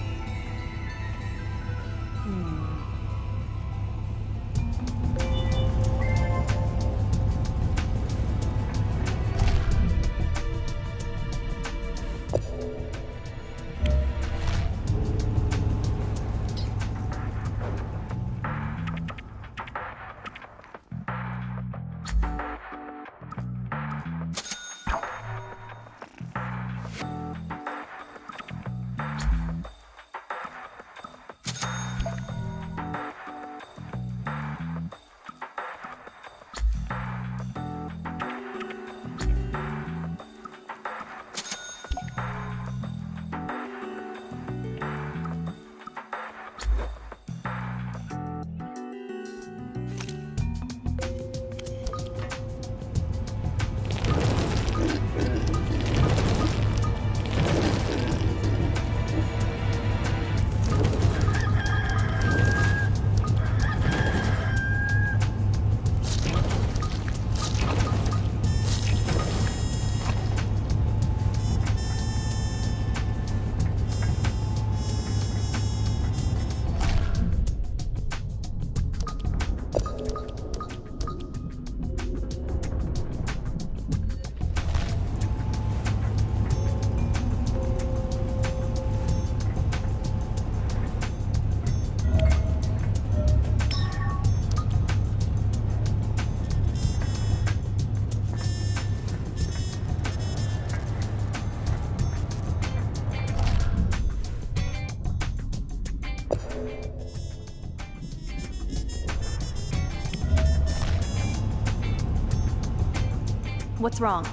What's wrong?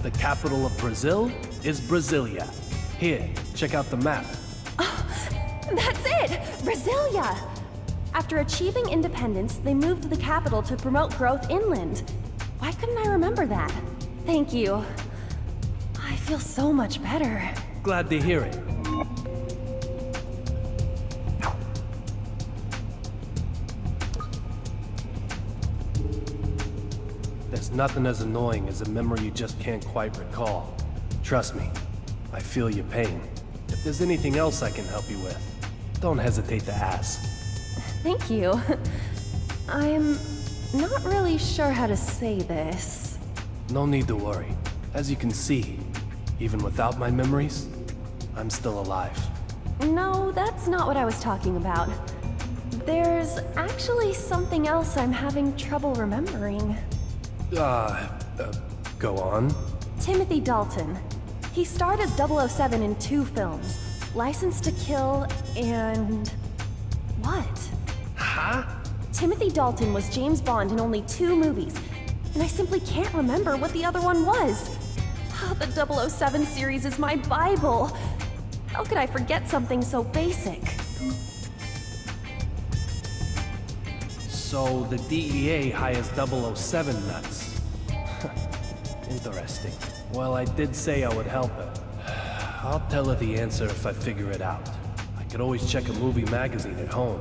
The capital of Brazil is Brasilia. Here, check out the map. That's it! Brasilia! After achieving independence, they moved the capital to promote growth inland. Why couldn't I remember that? Thank you. I feel so much better. Glad to hear it. There's nothing as annoying as a memory you just can't quite recall. Trust me, I feel your pain. If there's anything else I can help you with, don't hesitate to ask. Thank you. I'm not really sure how to say this. No need to worry. As you can see, even without my memories, I'm still alive. No, that's not what I was talking about. There's actually something else I'm having trouble remembering. Go on. Timothy Dalton. He starred as 007 in 2 films. License to Kill and... what? Huh? Timothy Dalton was James Bond in only 2 movies, and I simply can't remember what the other one was. The 007 series is my Bible. How could I forget something so basic? So the DEA hires 007 nuts. Interesting. Well, I did say I would help her. I'll tell her the answer if I figure it out. I could always check a movie magazine at home.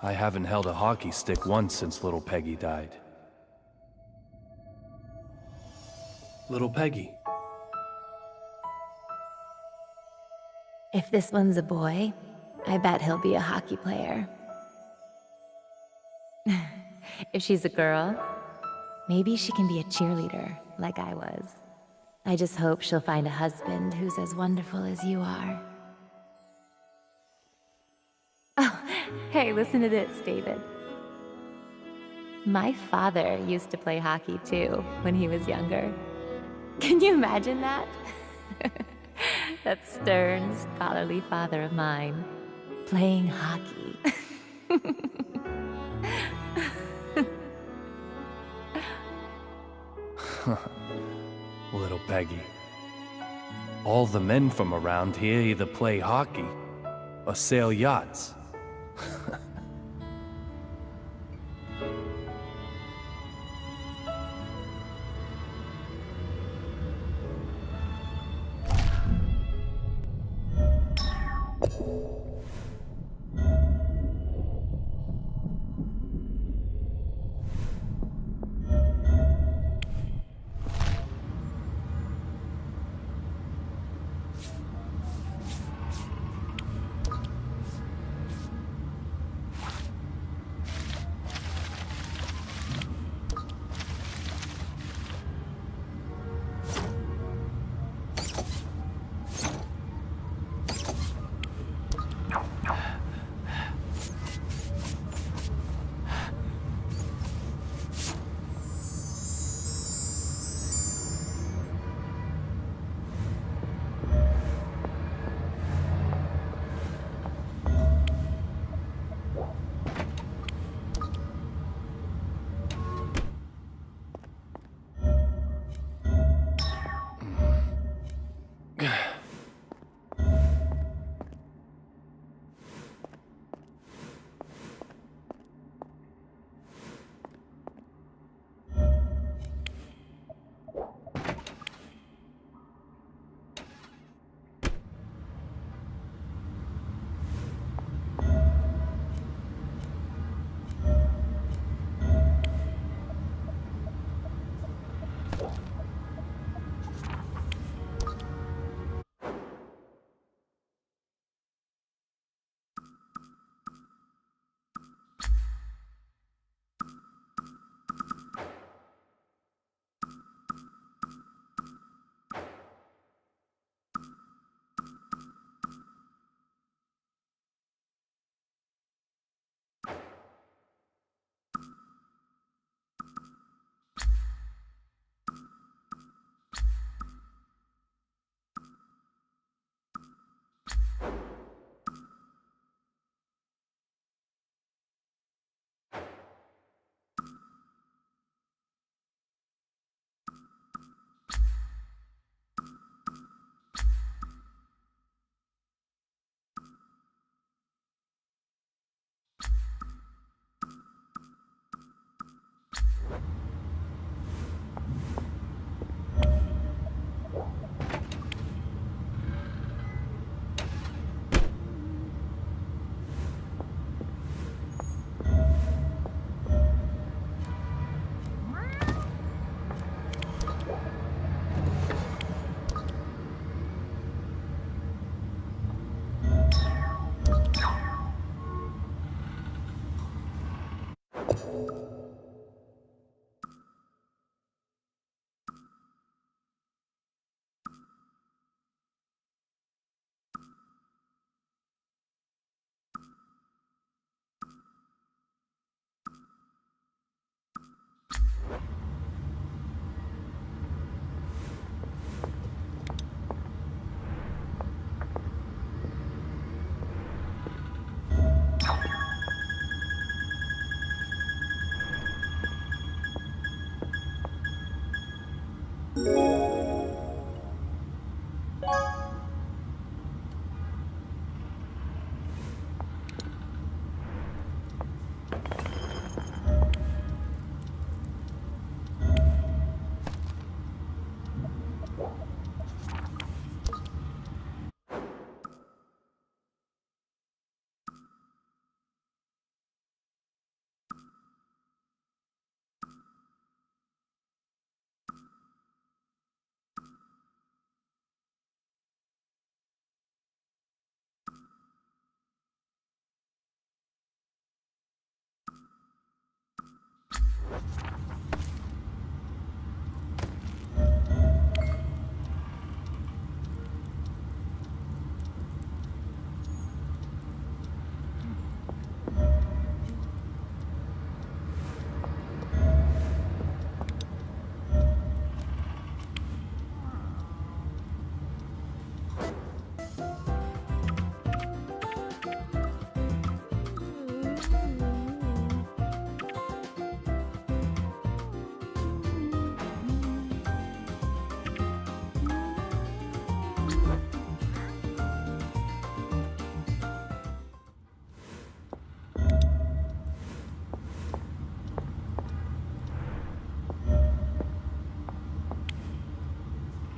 I haven't held a hockey stick once since little Peggy died. Little Peggy. If this one's a boy, I bet he'll be a hockey player. If she's a girl, maybe she can be a cheerleader, like I was. I just hope she'll find a husband who's as wonderful as you are. Oh, hey, listen to this, David. My father used to play hockey too, when he was younger. Can you imagine that? That stern, scholarly father of mine, playing hockey. Little Peggy. All the men from around here either play hockey or sail yachts.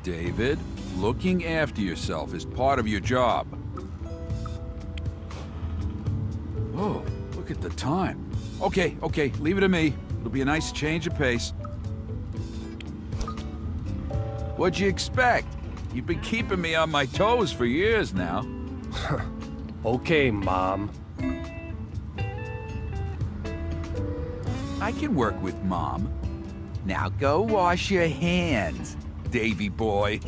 David, looking after yourself is part of your job. Oh, look at the time. Okay, leave it to me. It'll be a nice change of pace. What'd you expect? You've been keeping me on my toes for years now. Okay, Mom. I can work with Mom. Now go wash your hands, Davy boy.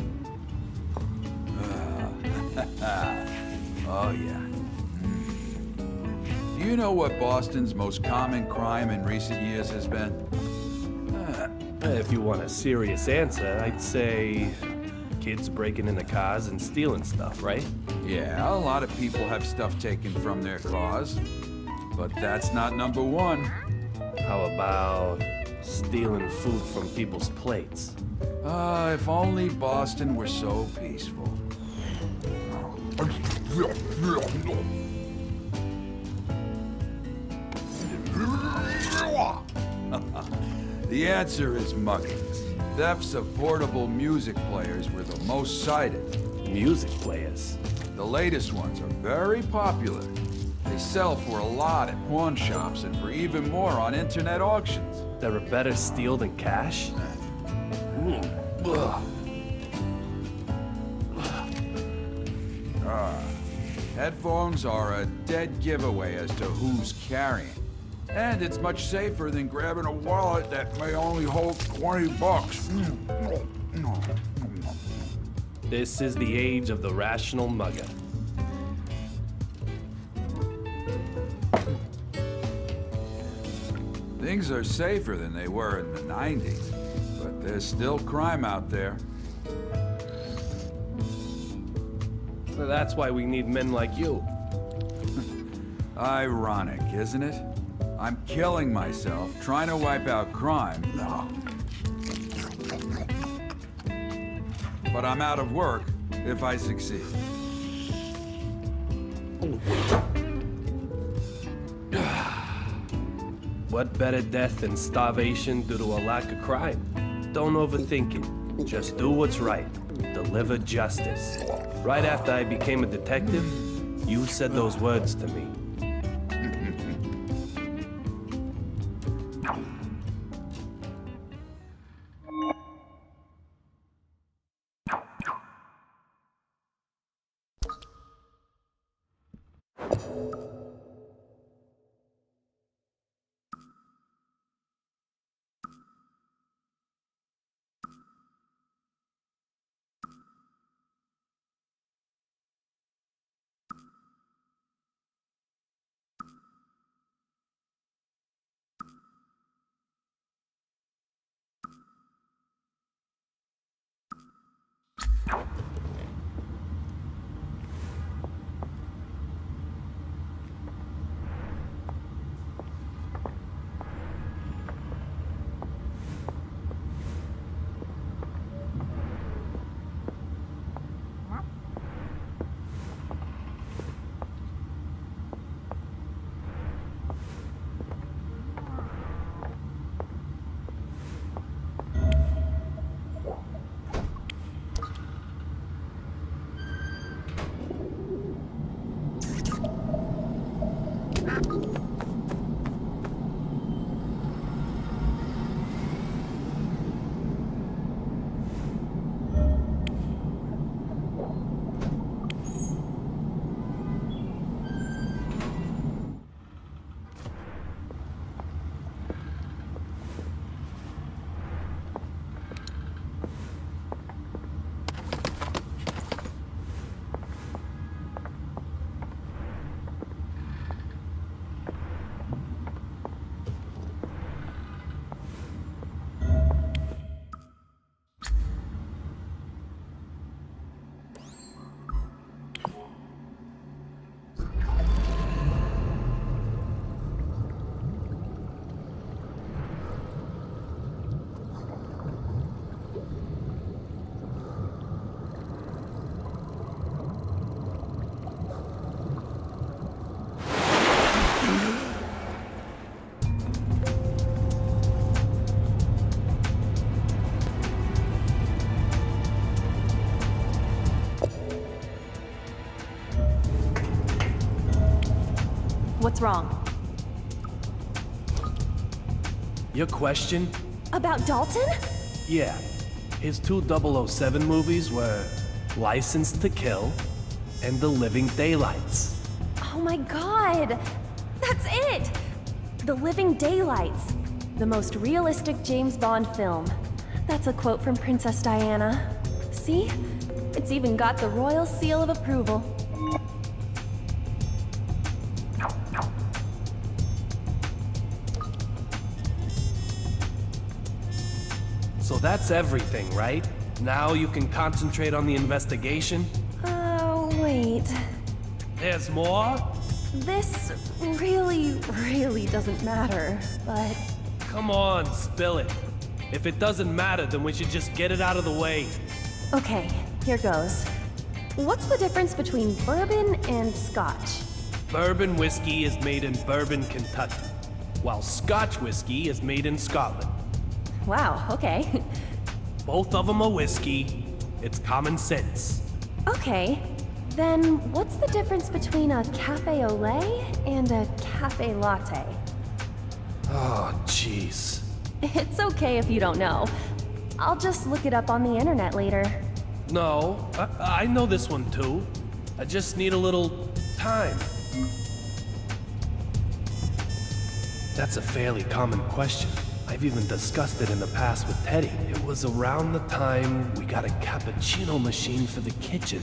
Oh, yeah. Do you know what Boston's most common crime in recent years has been? If you want a serious answer, I'd say kids breaking into cars and stealing stuff, right? Yeah, a lot of people have stuff taken from their cars. But that's not number one. How about stealing food from people's plates? If only Boston were so peaceful. The answer is muggings. Thefts of portable music players were the most cited. Music players? The latest ones are very popular. They sell for a lot at pawn shops and for even more on internet auctions. They're a better steal than cash? Headphones are a dead giveaway as to who's carrying. And it's much safer than grabbing a wallet that may only hold 20 bucks. This is the age of the rational mugger. Things are safer than they were in the 90s, but there's still crime out there. Well, that's why we need men like you. Ironic, isn't it? I'm killing myself trying to wipe out crime. But I'm out of work if I succeed. What better death than starvation due to a lack of crime? Don't overthink it. Just do what's right. Deliver justice. Right after I became a detective, you said those words to me. What's wrong? Your question? About Dalton? Yeah. His two 007 movies were Licensed to Kill and The Living Daylights. Oh my god! That's it! The Living Daylights. The most realistic James Bond film. That's a quote from Princess Diana. See? It's even got the royal seal of approval. So that's everything, right? Now you can concentrate on the investigation? Oh, wait. There's more? This really doesn't matter, but... Come on, spill it. If it doesn't matter, then we should just get it out of the way. Okay, here goes. What's the difference between bourbon and scotch? Bourbon whiskey is made in Bourbon, Kentucky, while Scotch whiskey is made in Scotland. Wow, okay. Both of them are whiskey. It's common sense. Okay, then what's the difference between a cafe au lait and a cafe latte? Oh, jeez. It's okay if you don't know. I'll just look it up on the internet later. No, I know this one too. I just need a little time. That's a fairly common question. I've even discussed it in the past with Teddy. It was around the time we got a cappuccino machine for the kitchen.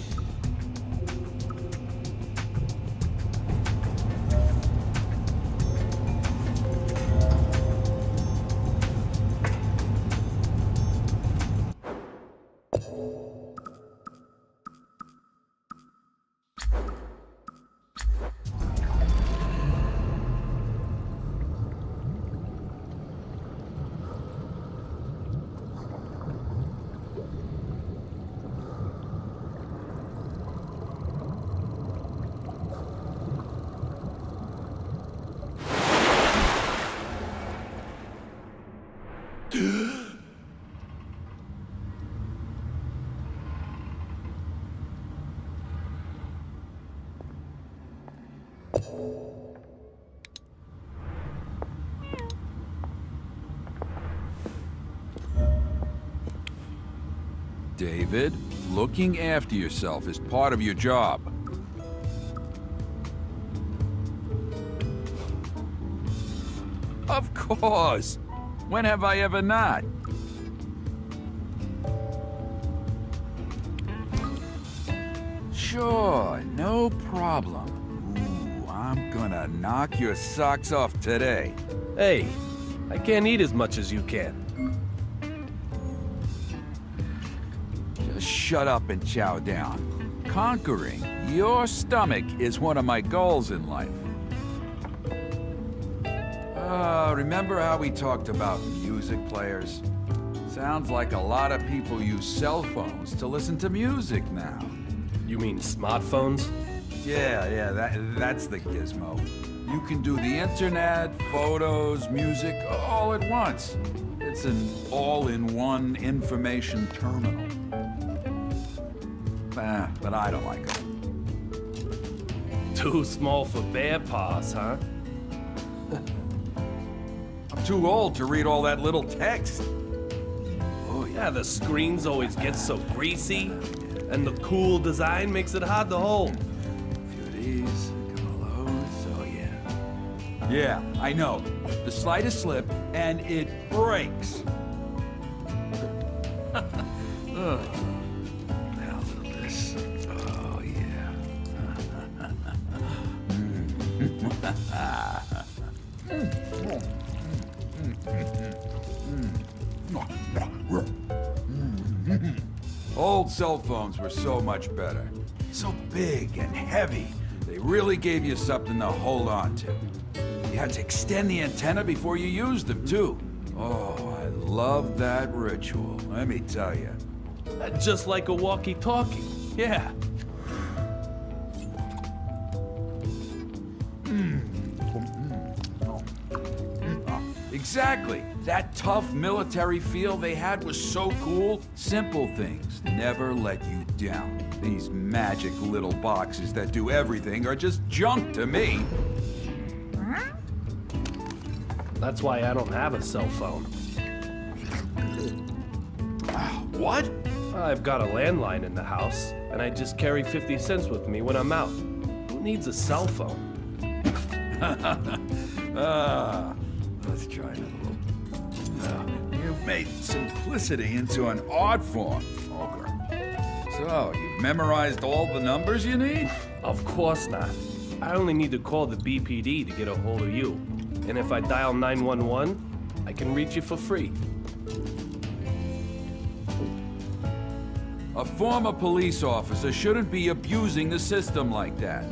David, looking after yourself is part of your job. Of course! When have I ever not? Sure, no problem. Ooh, I'm gonna knock your socks off today. Hey, I can't eat as much as you can. Just shut up and chow down. Conquering your stomach is one of my goals in life. Remember how we talked about music players? Sounds like a lot of people use cell phones to listen to music now. You mean smartphones? Yeah, that's the gizmo. You can do the internet, photos, music, all at once. It's an all-in-one information terminal. But I don't like it. Too small for bear paws, huh? I'm too old to read all that little text. Oh yeah, the screens always get so greasy, and the cool design makes it hard to hold. A few of these, a couple of those, oh yeah. Yeah, I know. The slightest slip, and it breaks. Now a little this. Oh yeah. Old cell phones were so much better. So big and heavy. They really gave you something to hold on to. You had to extend the antenna before you used them, too. Oh, I love that ritual, let me tell you. Just like a walkie-talkie, yeah. Exactly. That tough military feel they had was so cool. Simple things never let you down. These magic little boxes that do everything are just junk to me. That's why I don't have a cell phone. What? I've got a landline in the house, and I just carry 50 cents with me when I'm out. Who needs a cell phone? Let's try another one. You've made simplicity into an art form, Ogre. So, you've memorized all the numbers you need? Of course not. I only need to call the BPD to get a hold of you. And if I dial 911, I can reach you for free. A former police officer shouldn't be abusing the system like that.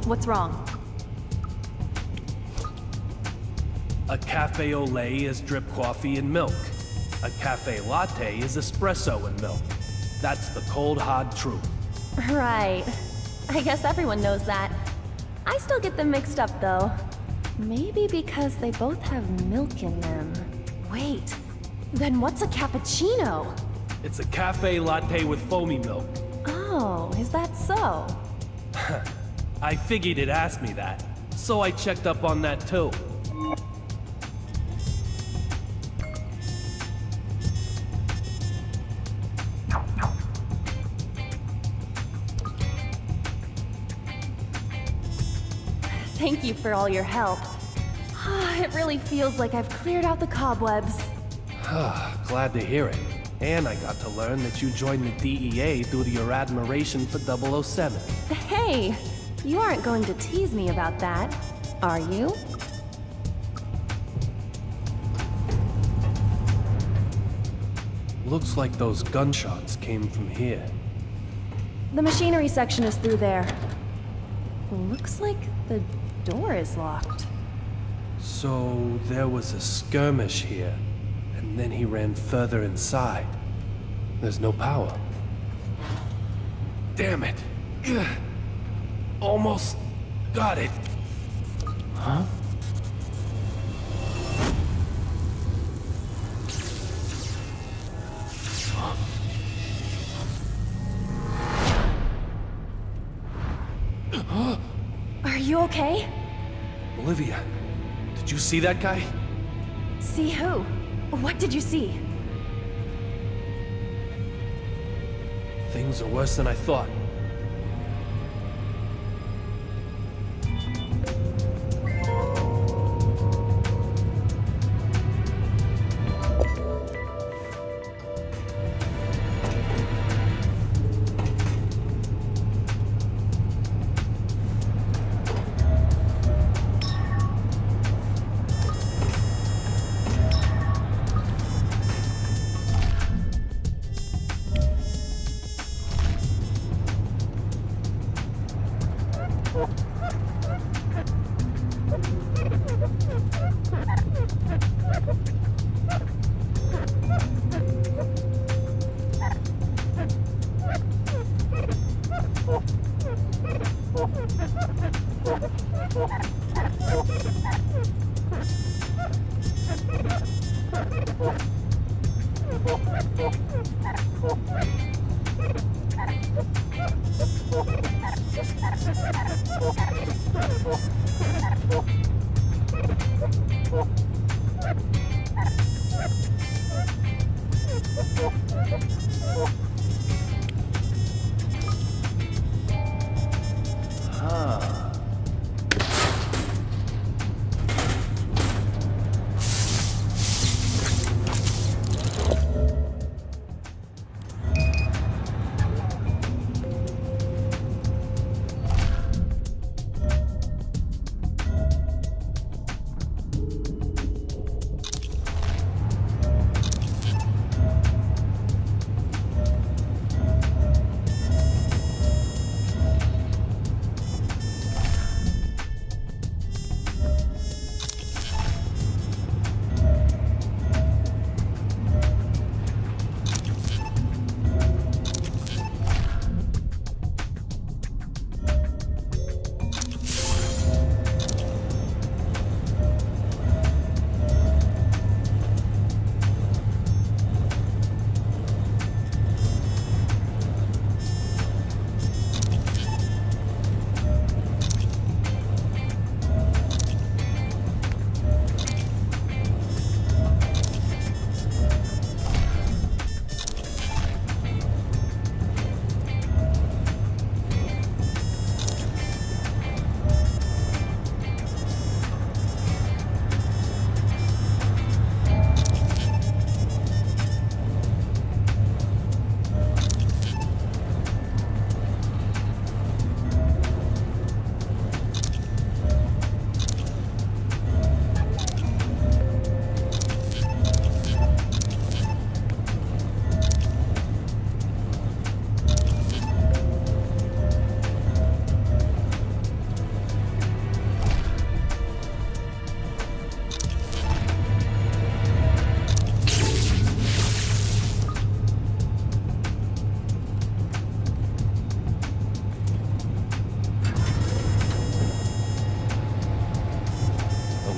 What's wrong? A cafe au lait is drip coffee and milk. A cafe latte is espresso and milk. That's the cold, hard truth. Right. I guess everyone knows that. I still get them mixed up, though. Maybe because they both have milk in them. Wait, then what's a cappuccino? It's a cafe latte with foamy milk. Oh, is that so? I figured it'd ask me that, so I checked up on that too. Thank you for all your help. It really feels like I've cleared out the cobwebs. Glad to hear it. And I got to learn that you joined the DEA due to your admiration for 007. Hey, you aren't going to tease me about that, are you? Looks like those gunshots came from here. The machinery section is through there. Looks like the door is locked. So there was a skirmish here, and then he ran further inside. There's no power. Damn it. Almost got it. Huh? Are you okay? Olivia, did you see that guy? See who? What did you see? Things are worse than I thought.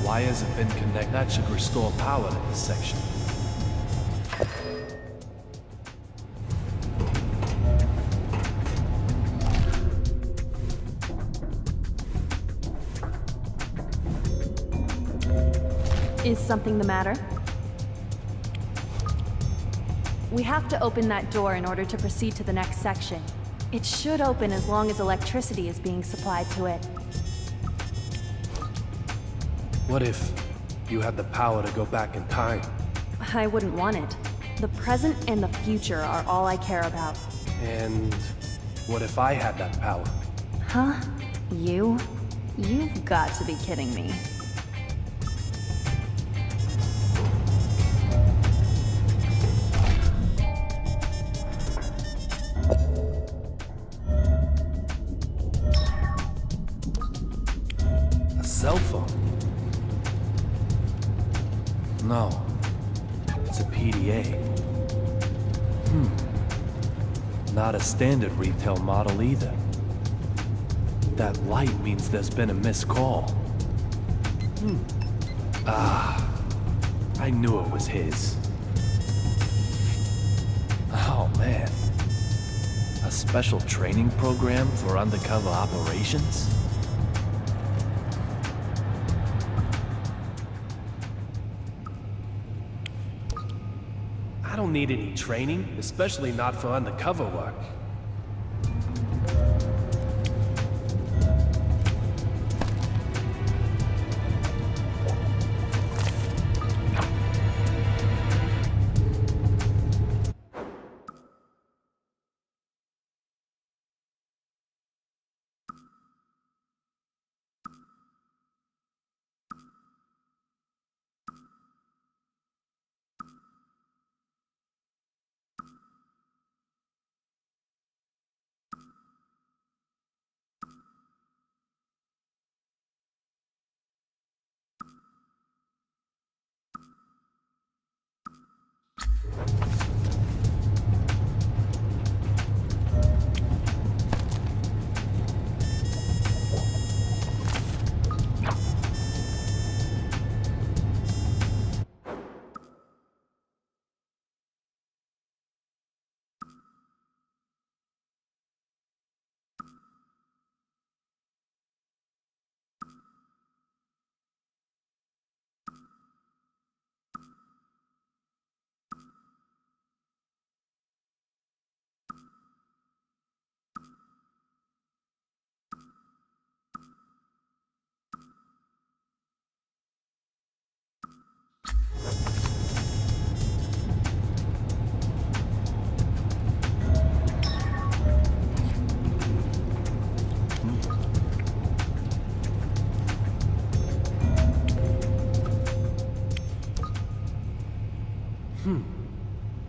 Wires have been connected. That should restore power to this section. Is something the matter? We have to open that door in order to proceed to the next section. It should open as long as electricity is being supplied to it. What if you had the power to go back in time? I wouldn't want it. The present and the future are all I care about. And what if I had that power? Huh? You? You've got to be kidding me. cell phone. No, it's a PDA. Not a standard retail model either. That light means there's been a missed call. I knew it was his. Oh man. A special training program for undercover operations? I don't need any training, especially not for undercover work.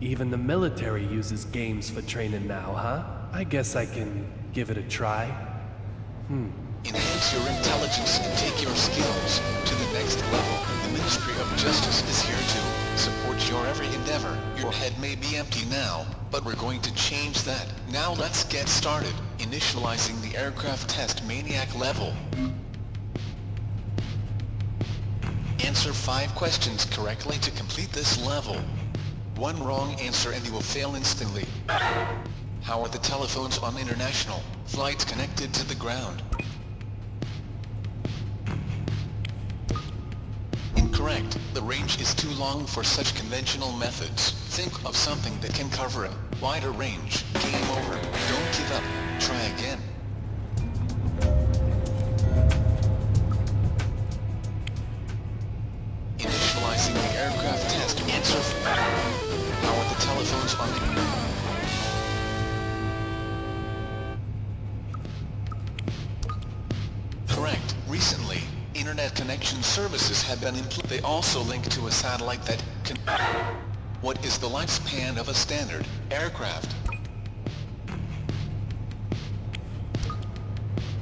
Even the military uses games for training now, huh? I guess I can give it a try. Enhance your intelligence and take your skills to the next level. The Ministry of Justice is here to support your every endeavor. Your head may be empty now, but we're going to change that. Now let's get started. Initializing the aircraft test maniac level. Answer 5 questions correctly to complete this level. 1 wrong answer and you will fail instantly. How are the telephones on international flights connected to the ground? Incorrect. The range is too long for such conventional methods. Think of something that can cover a wider range. Game over. Don't give up. Try again. Initializing the aircraft test. Answer. How are the telephones on the... Correct. Recently, internet connection services have been implemented. They also link to a satellite that can... What is the lifespan of a standard aircraft?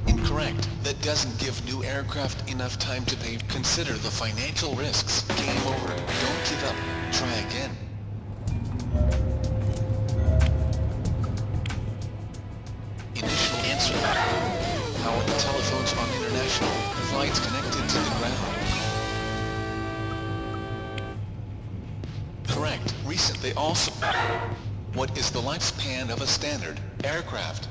Incorrect. That doesn't give new aircraft enough time to pay. Consider the financial risks. Game over. Don't give up. Try again. Initial answer. How are the telephones on international flights connected to the ground? Correct. Recently also... What is the lifespan of a standard aircraft?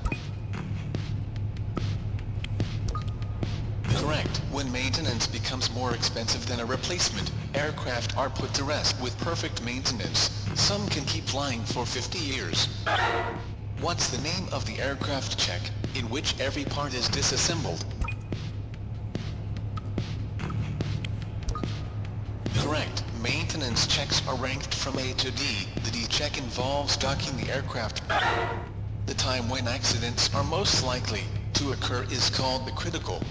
Correct. When maintenance becomes more expensive than a replacement, aircraft are put to rest with perfect maintenance. Some can keep flying for 50 years. What's the name of the aircraft check, in which every part is disassembled? Correct. Maintenance checks are ranked from A to D. The D check involves docking the aircraft. The time when accidents are most likely to occur is called the critical.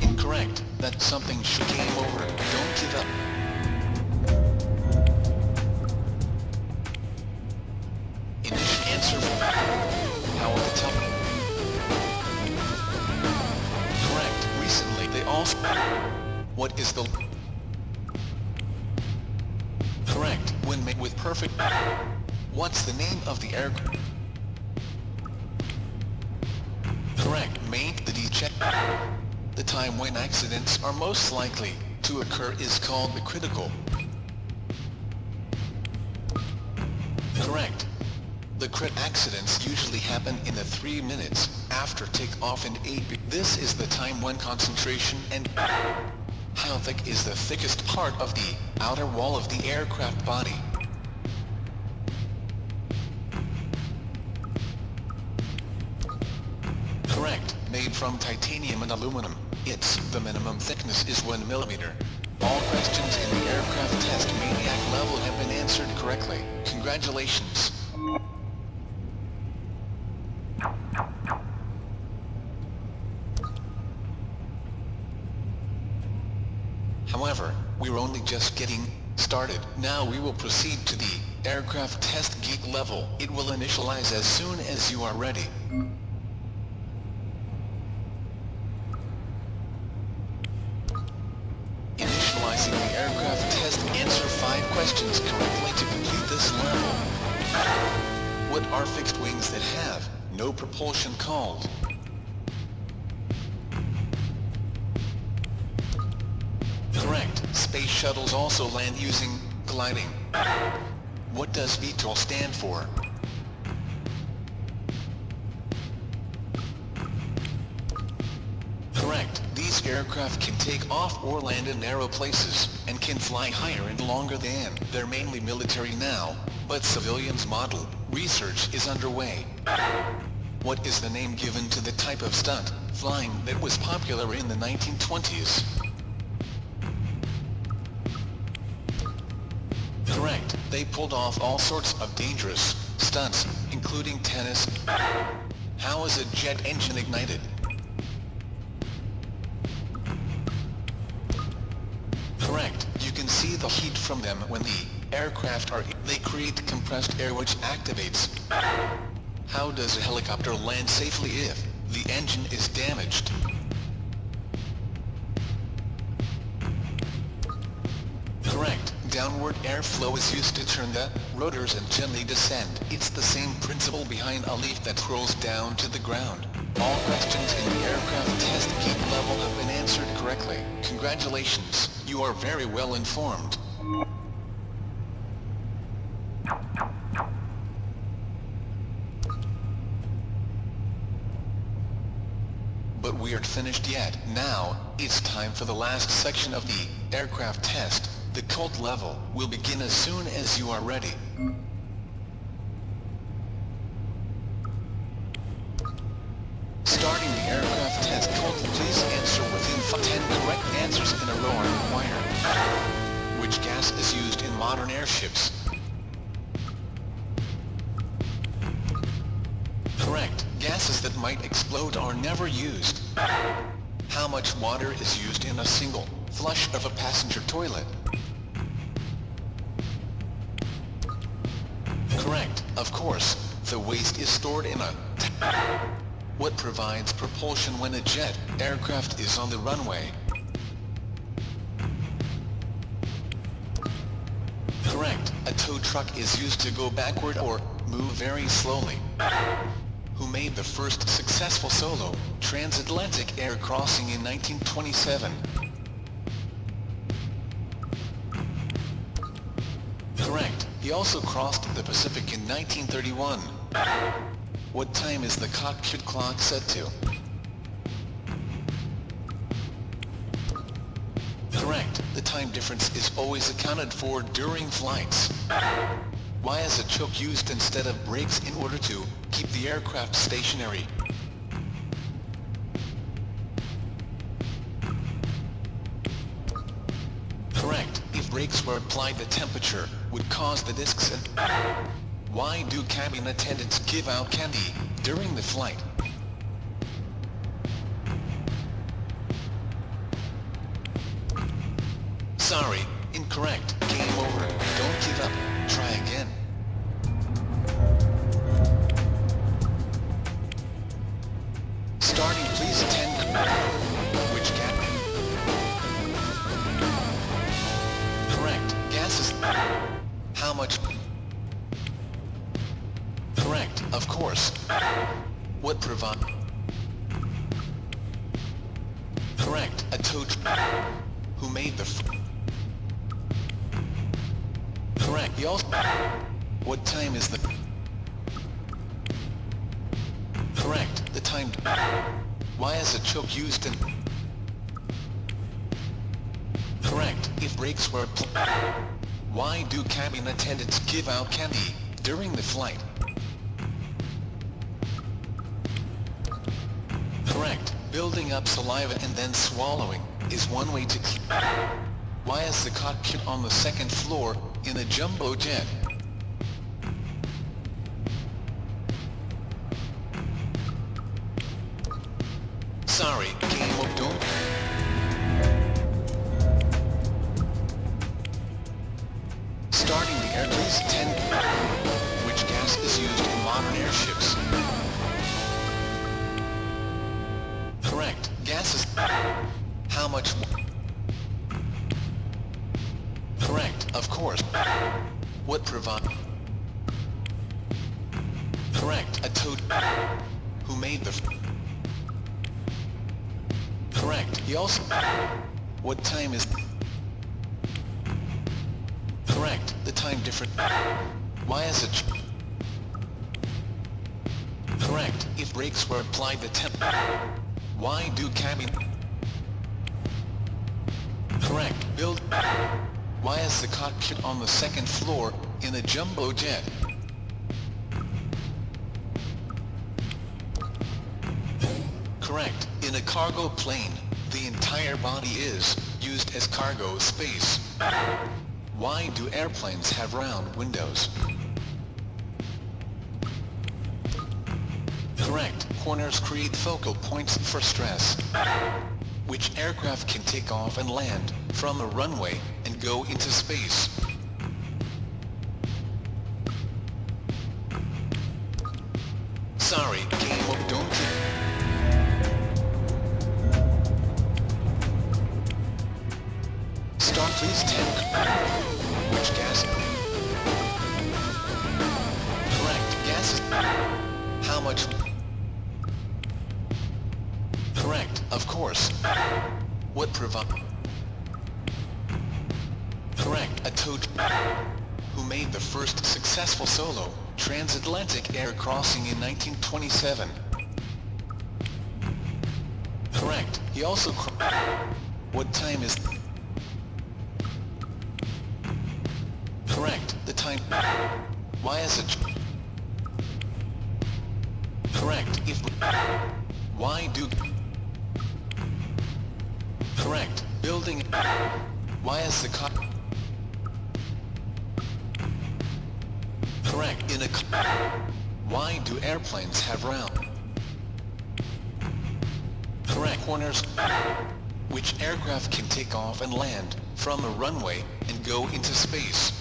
Incorrect. That something should game over. Don't give up. Initial answer. How are the What is the... Correct. When made with perfect... What's the name of the aircraft? Correct. Made the D-check. The time when accidents are most likely to occur is called the critical. Correct. The accidents usually happen in the 3 minutes after takeoff and 8. This is the time when concentration and... How thick is the thickest part of the outer wall of the aircraft body? Correct. Made from titanium and aluminum. The minimum thickness is 1 millimeter. All questions in the aircraft test maniac level have been answered correctly. Congratulations. However, we're only just getting started. Now we will proceed to the aircraft test gate level. It will initialize as soon as you are ready. Initializing the aircraft test. Answer 5 questions correctly to complete this level. What are fixed wings that have no propulsion called? Correct. Space shuttles also land using gliding. What does VTOL stand for? Correct. These aircraft can take off or land in narrow places, and can fly higher and longer than. They're mainly military now, but civilians model. Research is underway. What is the name given to the type of stunt flying that was popular in the 1920s? Correct. They pulled off all sorts of dangerous stunts, including tennis. How is a jet engine ignited? Correct. You can see the heat from them when the aircraft are... They create compressed air which activates. How does a helicopter land safely if the engine is damaged? Correct. Downward airflow is used to turn the rotors and gently descend. It's the same principle behind a leaf that rolls down to the ground. All questions in the aircraft test gate level have been answered correctly. Congratulations. You are very well informed. But we aren't finished yet. Now, it's time for the last section of the aircraft test. The cult level will begin as soon as you are ready. Starting the aircraft test cult, please answer within 10 correct answers in a row are required. Which gas is used in modern airships? Correct. Gases that might explode are never used. How much water is used in a single flush of a passenger toilet? Correct. Of course, the waste is stored in a... What provides propulsion when a jet aircraft is on the runway? Correct. A tow truck is used to go backward or move very slowly. Who made the first successful solo transatlantic air crossing in 1927? Correct. He also crossed the Pacific in 1931. What time is the cockpit clock set to? Correct. The time difference is always accounted for during flights. Why is a choke used instead of brakes in order to keep the aircraft stationary? Correct. If brakes were applied, the temperature would cause the discs and... Why do cabin attendants give out candy during the flight? Sorry, incorrect. Game over. Don't give up. Try again. Starting, please. 10. Which cabin? course. What provide? Correct. A toad. Who made the? Correct. He also. What time is the? Correct. The time. Why is a choke used in? Correct. If brakes were. Why do cabin attendants give out candy during the flight? Correct. Building up saliva and then swallowing is one way to. Why is the cockpit on the second floor in a jumbo jet? Sorry, game of don't. Starting the air please 10. Which gas is used in modern airships? Correct. Gases. How much? Correct. Of course. What provide? Correct. A toad. Who made the? Correct. He also. What time is? Correct. The time different. Why is it? Correct. If brakes were applied the temp. Why do cabin? Correct. Build. Why is the cockpit on the second floor in a jumbo jet? Correct. In a cargo plane, the entire body is used as cargo space. Why do airplanes have round windows? Correct. Corners create focal points for stress. Which aircraft can take off and land from a runway and go into space? Sorry, game of don't. Start please 10. Which gas? Correct. Gases. How much? Correct. Of course. What provide? Correct. A toad. Who made the first successful solo transatlantic air crossing in 1927? Correct. He also. What time is? Correct. The time. Why is it? Correct. If. Why do? Correct. Building. Why is the car? Correct. In a. Why do airplanes have round? Correct. Corners. Which aircraft can take off and land from a runway and go into space?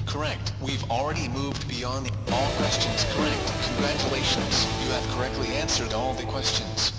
Correct. We've already moved beyond all questions correct. Congratulations. You have correctly answered all the questions.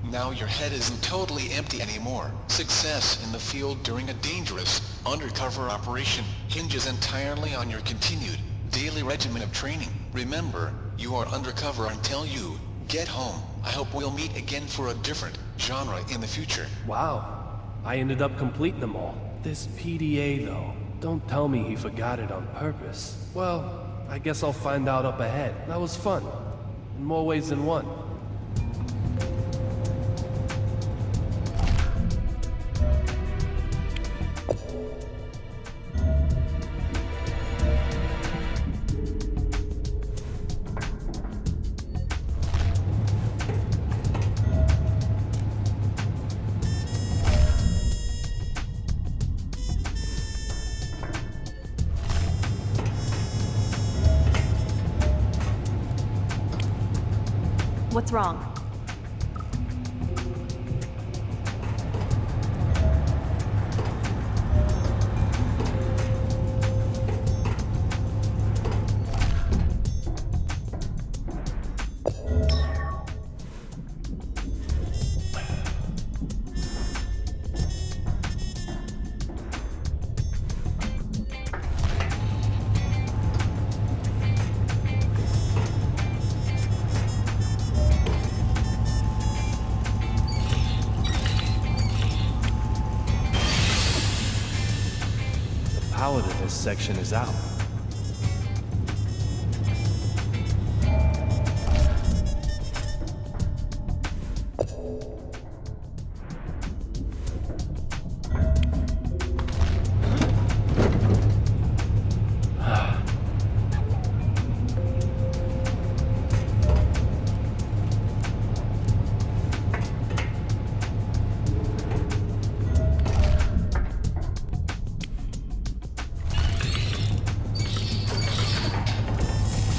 Now your head isn't totally empty anymore. Success in the field during a dangerous, undercover operation hinges entirely on your continued, daily regimen of training. Remember, you are undercover until you get home. I hope we'll meet again for a different genre in the future. Wow, I ended up completing them all. This PDA though, don't tell me he forgot it on purpose. Well, I guess I'll find out up ahead. That was fun, in more ways than one. What's wrong? power to this section is out.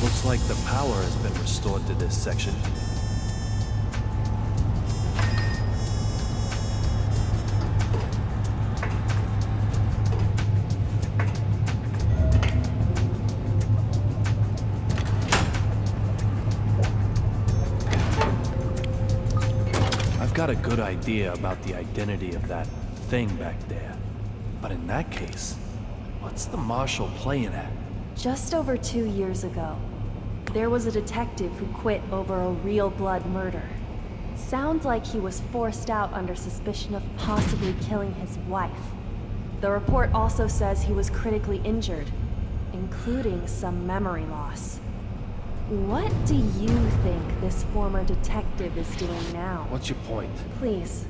Looks like the power has been restored to this section. I've got a good idea about the identity of that thing back there. But in that case, what's the marshal playing at? Just over 2 years ago, there was a detective who quit over a real blood murder. Sounds like he was forced out under suspicion of possibly killing his wife. The report also says he was critically injured, including some memory loss. What do you think this former detective is doing now? What's your point? Please,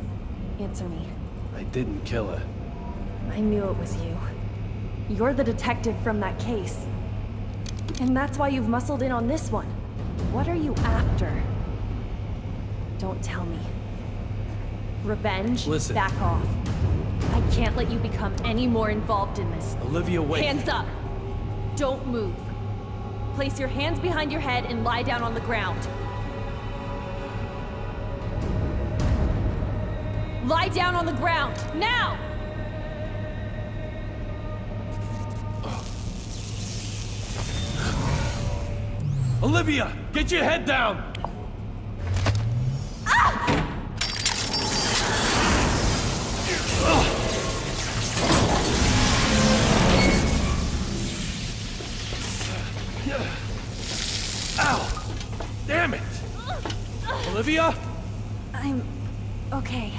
answer me. I didn't kill her. I knew it was you. You're the detective from that case. And that's why you've muscled in on this one. What are you after? Don't tell me. Revenge? Listen. Back off. I can't let you become any more involved in this. Olivia, wait. Hands up! Don't move. Place your hands behind your head and lie down on the ground. Lie down on the ground, now! Olivia, get your head down! Ow! Damn it! Olivia? I'm okay.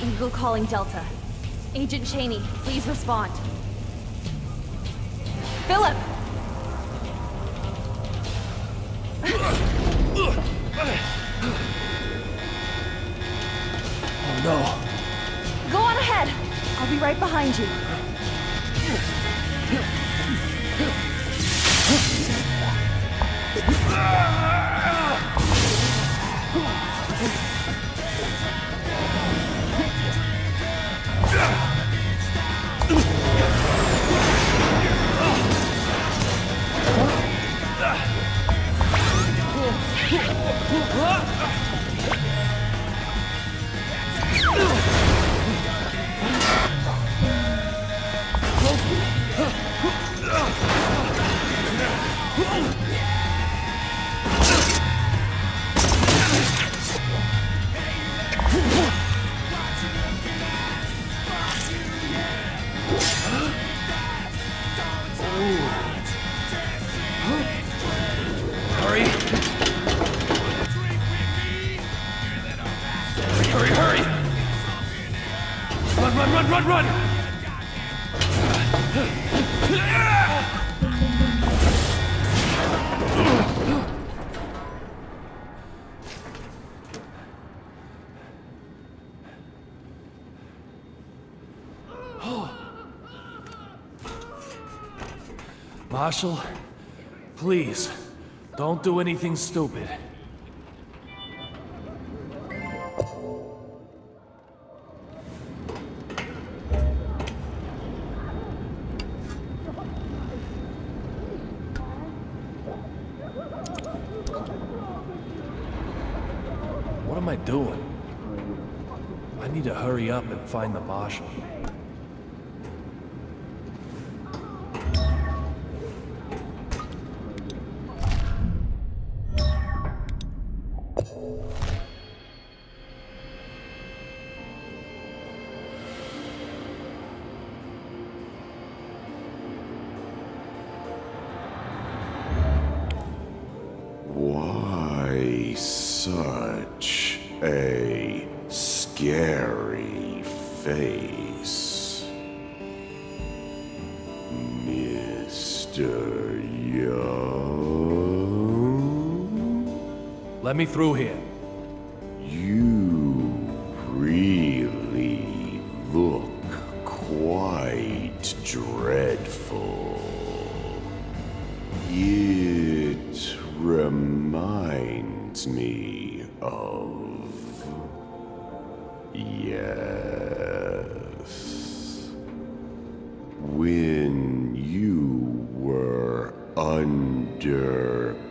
Eagle calling Delta. Agent Cheney, please respond. Philip! Oh no. Go on ahead. I'll be right behind you. Run! Marshal, please, don't do anything stupid. What am I doing? I need to hurry up and find the marshal. Why such a face. Mr. Young? Let me through here. You really look quite dreadful. It reminds me of... Yes. When you were undercover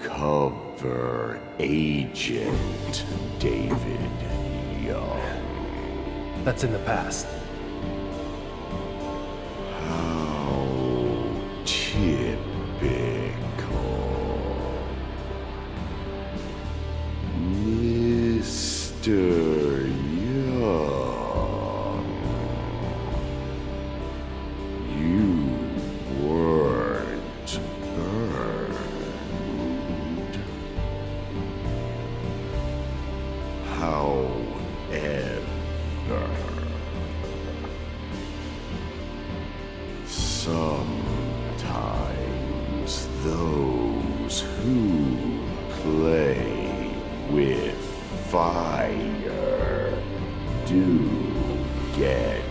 agent David Young. That's in the past. How typical. Mr. Young. You weren't burned. However, sometimes those who play with fire do get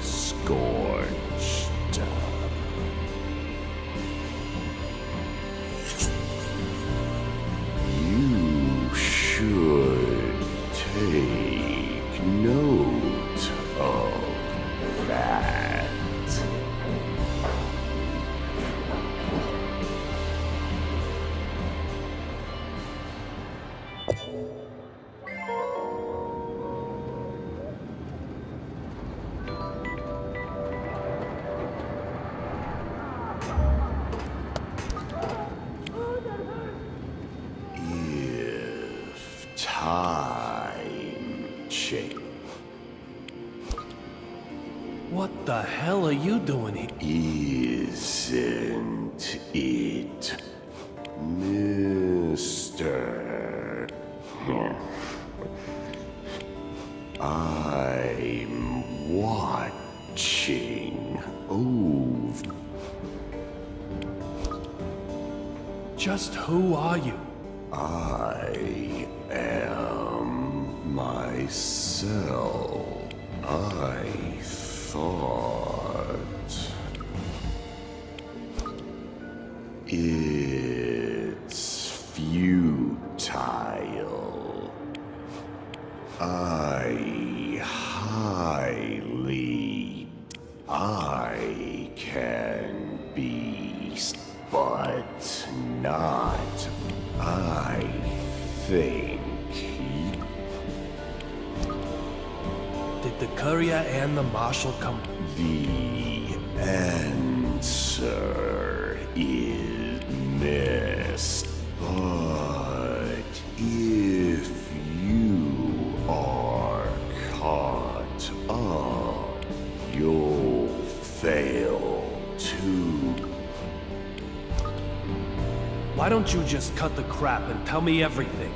scorched. You should take note of that. If time change. What the hell are you doing here? Isn't it, Mr. I'm watching over. Just who are you? I am myself. I thought it's futile. I can be, but not. I think. Did the courier and the marshal come? The answer is missed. But if you are caught up, you'll fail too. Why don't you just cut the crap and tell me everything?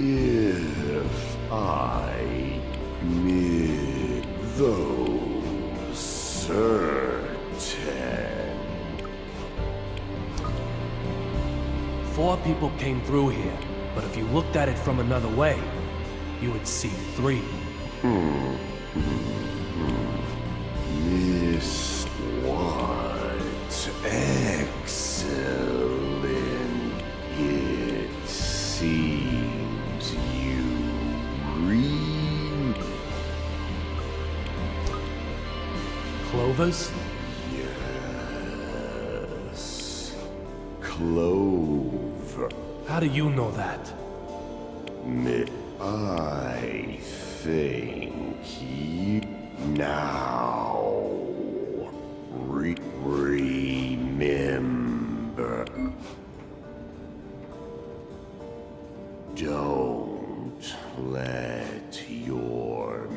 If I made those certain. 4 people came through here, but if you looked at it from another way, you would see 3. Miss what? Excellent. It seems you read. Clovers? Yes. Clover. How do you know that? I think you now remember. Don't let your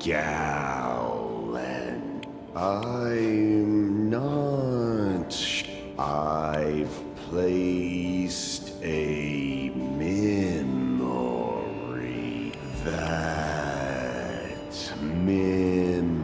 gallon. I'm not. I've placed a memory. That memory.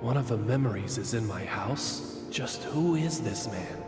One of the memories is in my house? Just who is this man?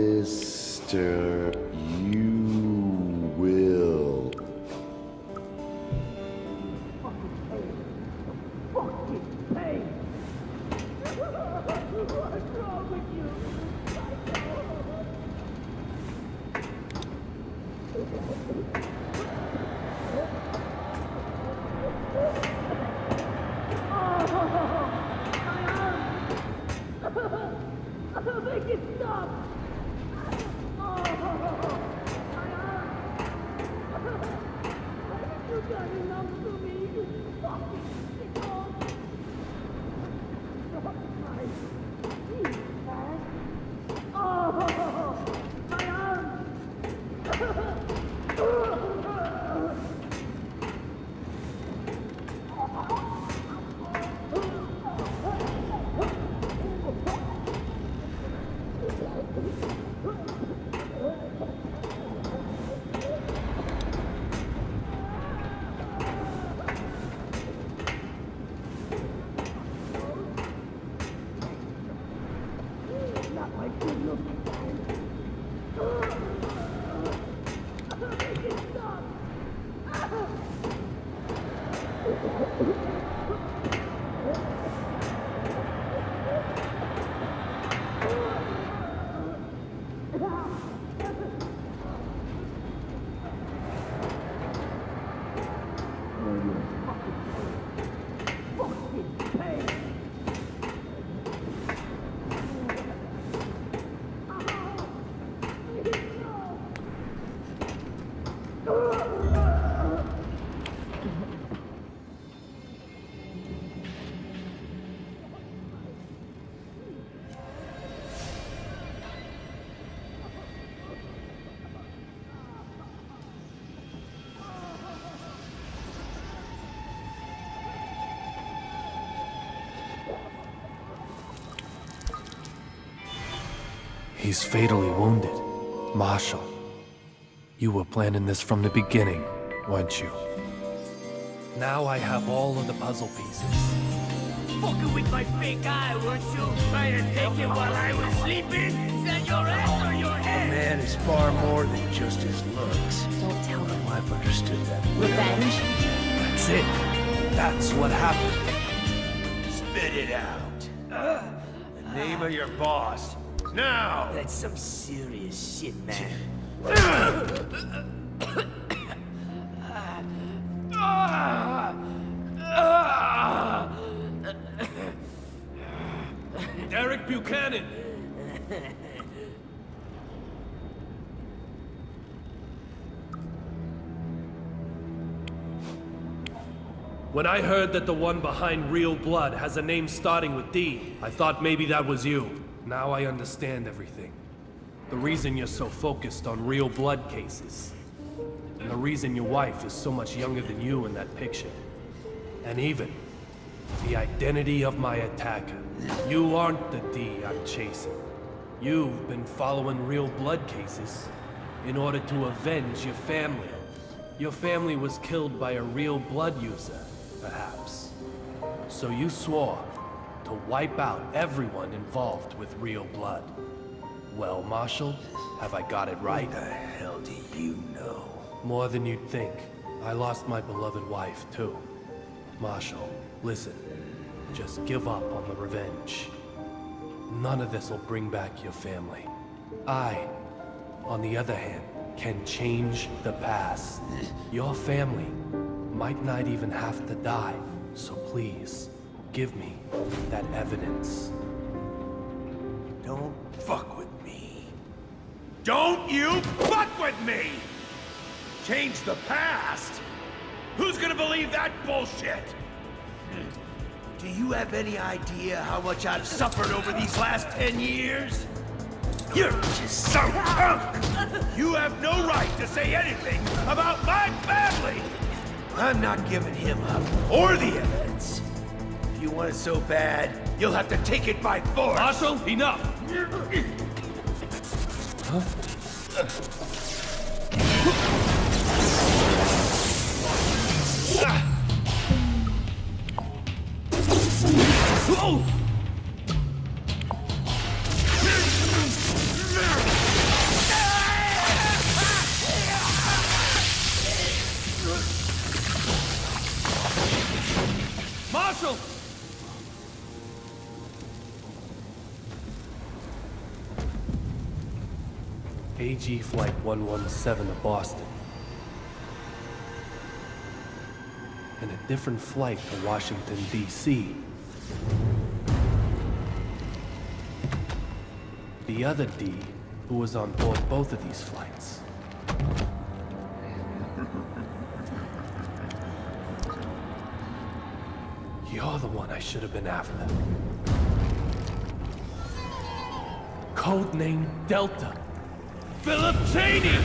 Mister, you will. Make it stop! You got enough to me, you fucking sicko! Stop my feet, man! Oh, my arm! He's fatally wounded. Marshall, you were planning this from the beginning, weren't you? Now I have all of the puzzle pieces. Fucking with my fake eye, weren't you? Trying to take it while I was sleeping? Is that your ass or your head? Man is far more than just his looks. Don't tell them. I've understood that. Revenge? That's it. That's what happened. Spit it out. The name of your boss. Now! That's some serious shit, man. Derek Buchanan! When I heard that the one behind Real Blood has a name starting with D, I thought maybe that was you. Now I understand everything. The reason you're so focused on Real Blood cases. And the reason your wife is so much younger than you in that picture. And even the identity of my attacker. You aren't the D I'm chasing. You've been following Real Blood cases in order to avenge your family. Your family was killed by a Real Blood user, perhaps. So you swore to wipe out everyone involved with Real Blood. Well, Marshall, have I got it right? What the hell do you know? More than you'd think. I lost my beloved wife, too. Marshall, listen. Just give up on the revenge. None of this will bring back your family. I, on the other hand, can change the past. Your family might not even have to die, so please, give me that evidence. Don't fuck with me. Don't you fuck with me! Change the past? Who's gonna believe that bullshit? Do you have any idea how much I've suffered over these last 10 years? You're just some punk! You have no right to say anything about my family! I'm not giving him up, or the evidence. If you want it so bad, you'll have to take it by force! Marshall, enough! Marshall! AG Flight 117 to Boston. And a different flight to Washington, D.C. The other D who was on board both of these flights. You're the one I should have been after. Codename Delta. Philip Cheney!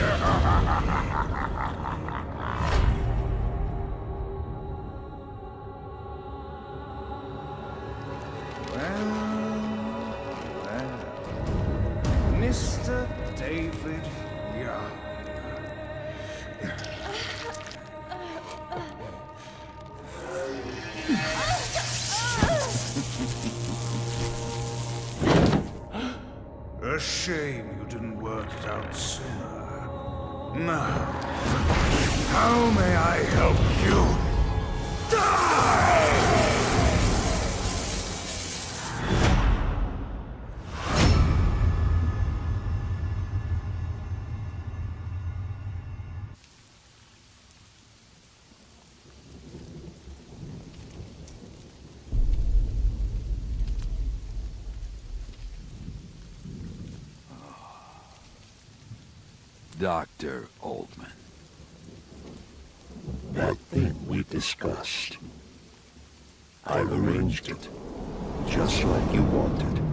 Mr. David Young. A shame you didn't work it out sooner. Now, how may I help you? Die! Dr. Oldman. That thing we discussed. I've arranged it, just like you wanted.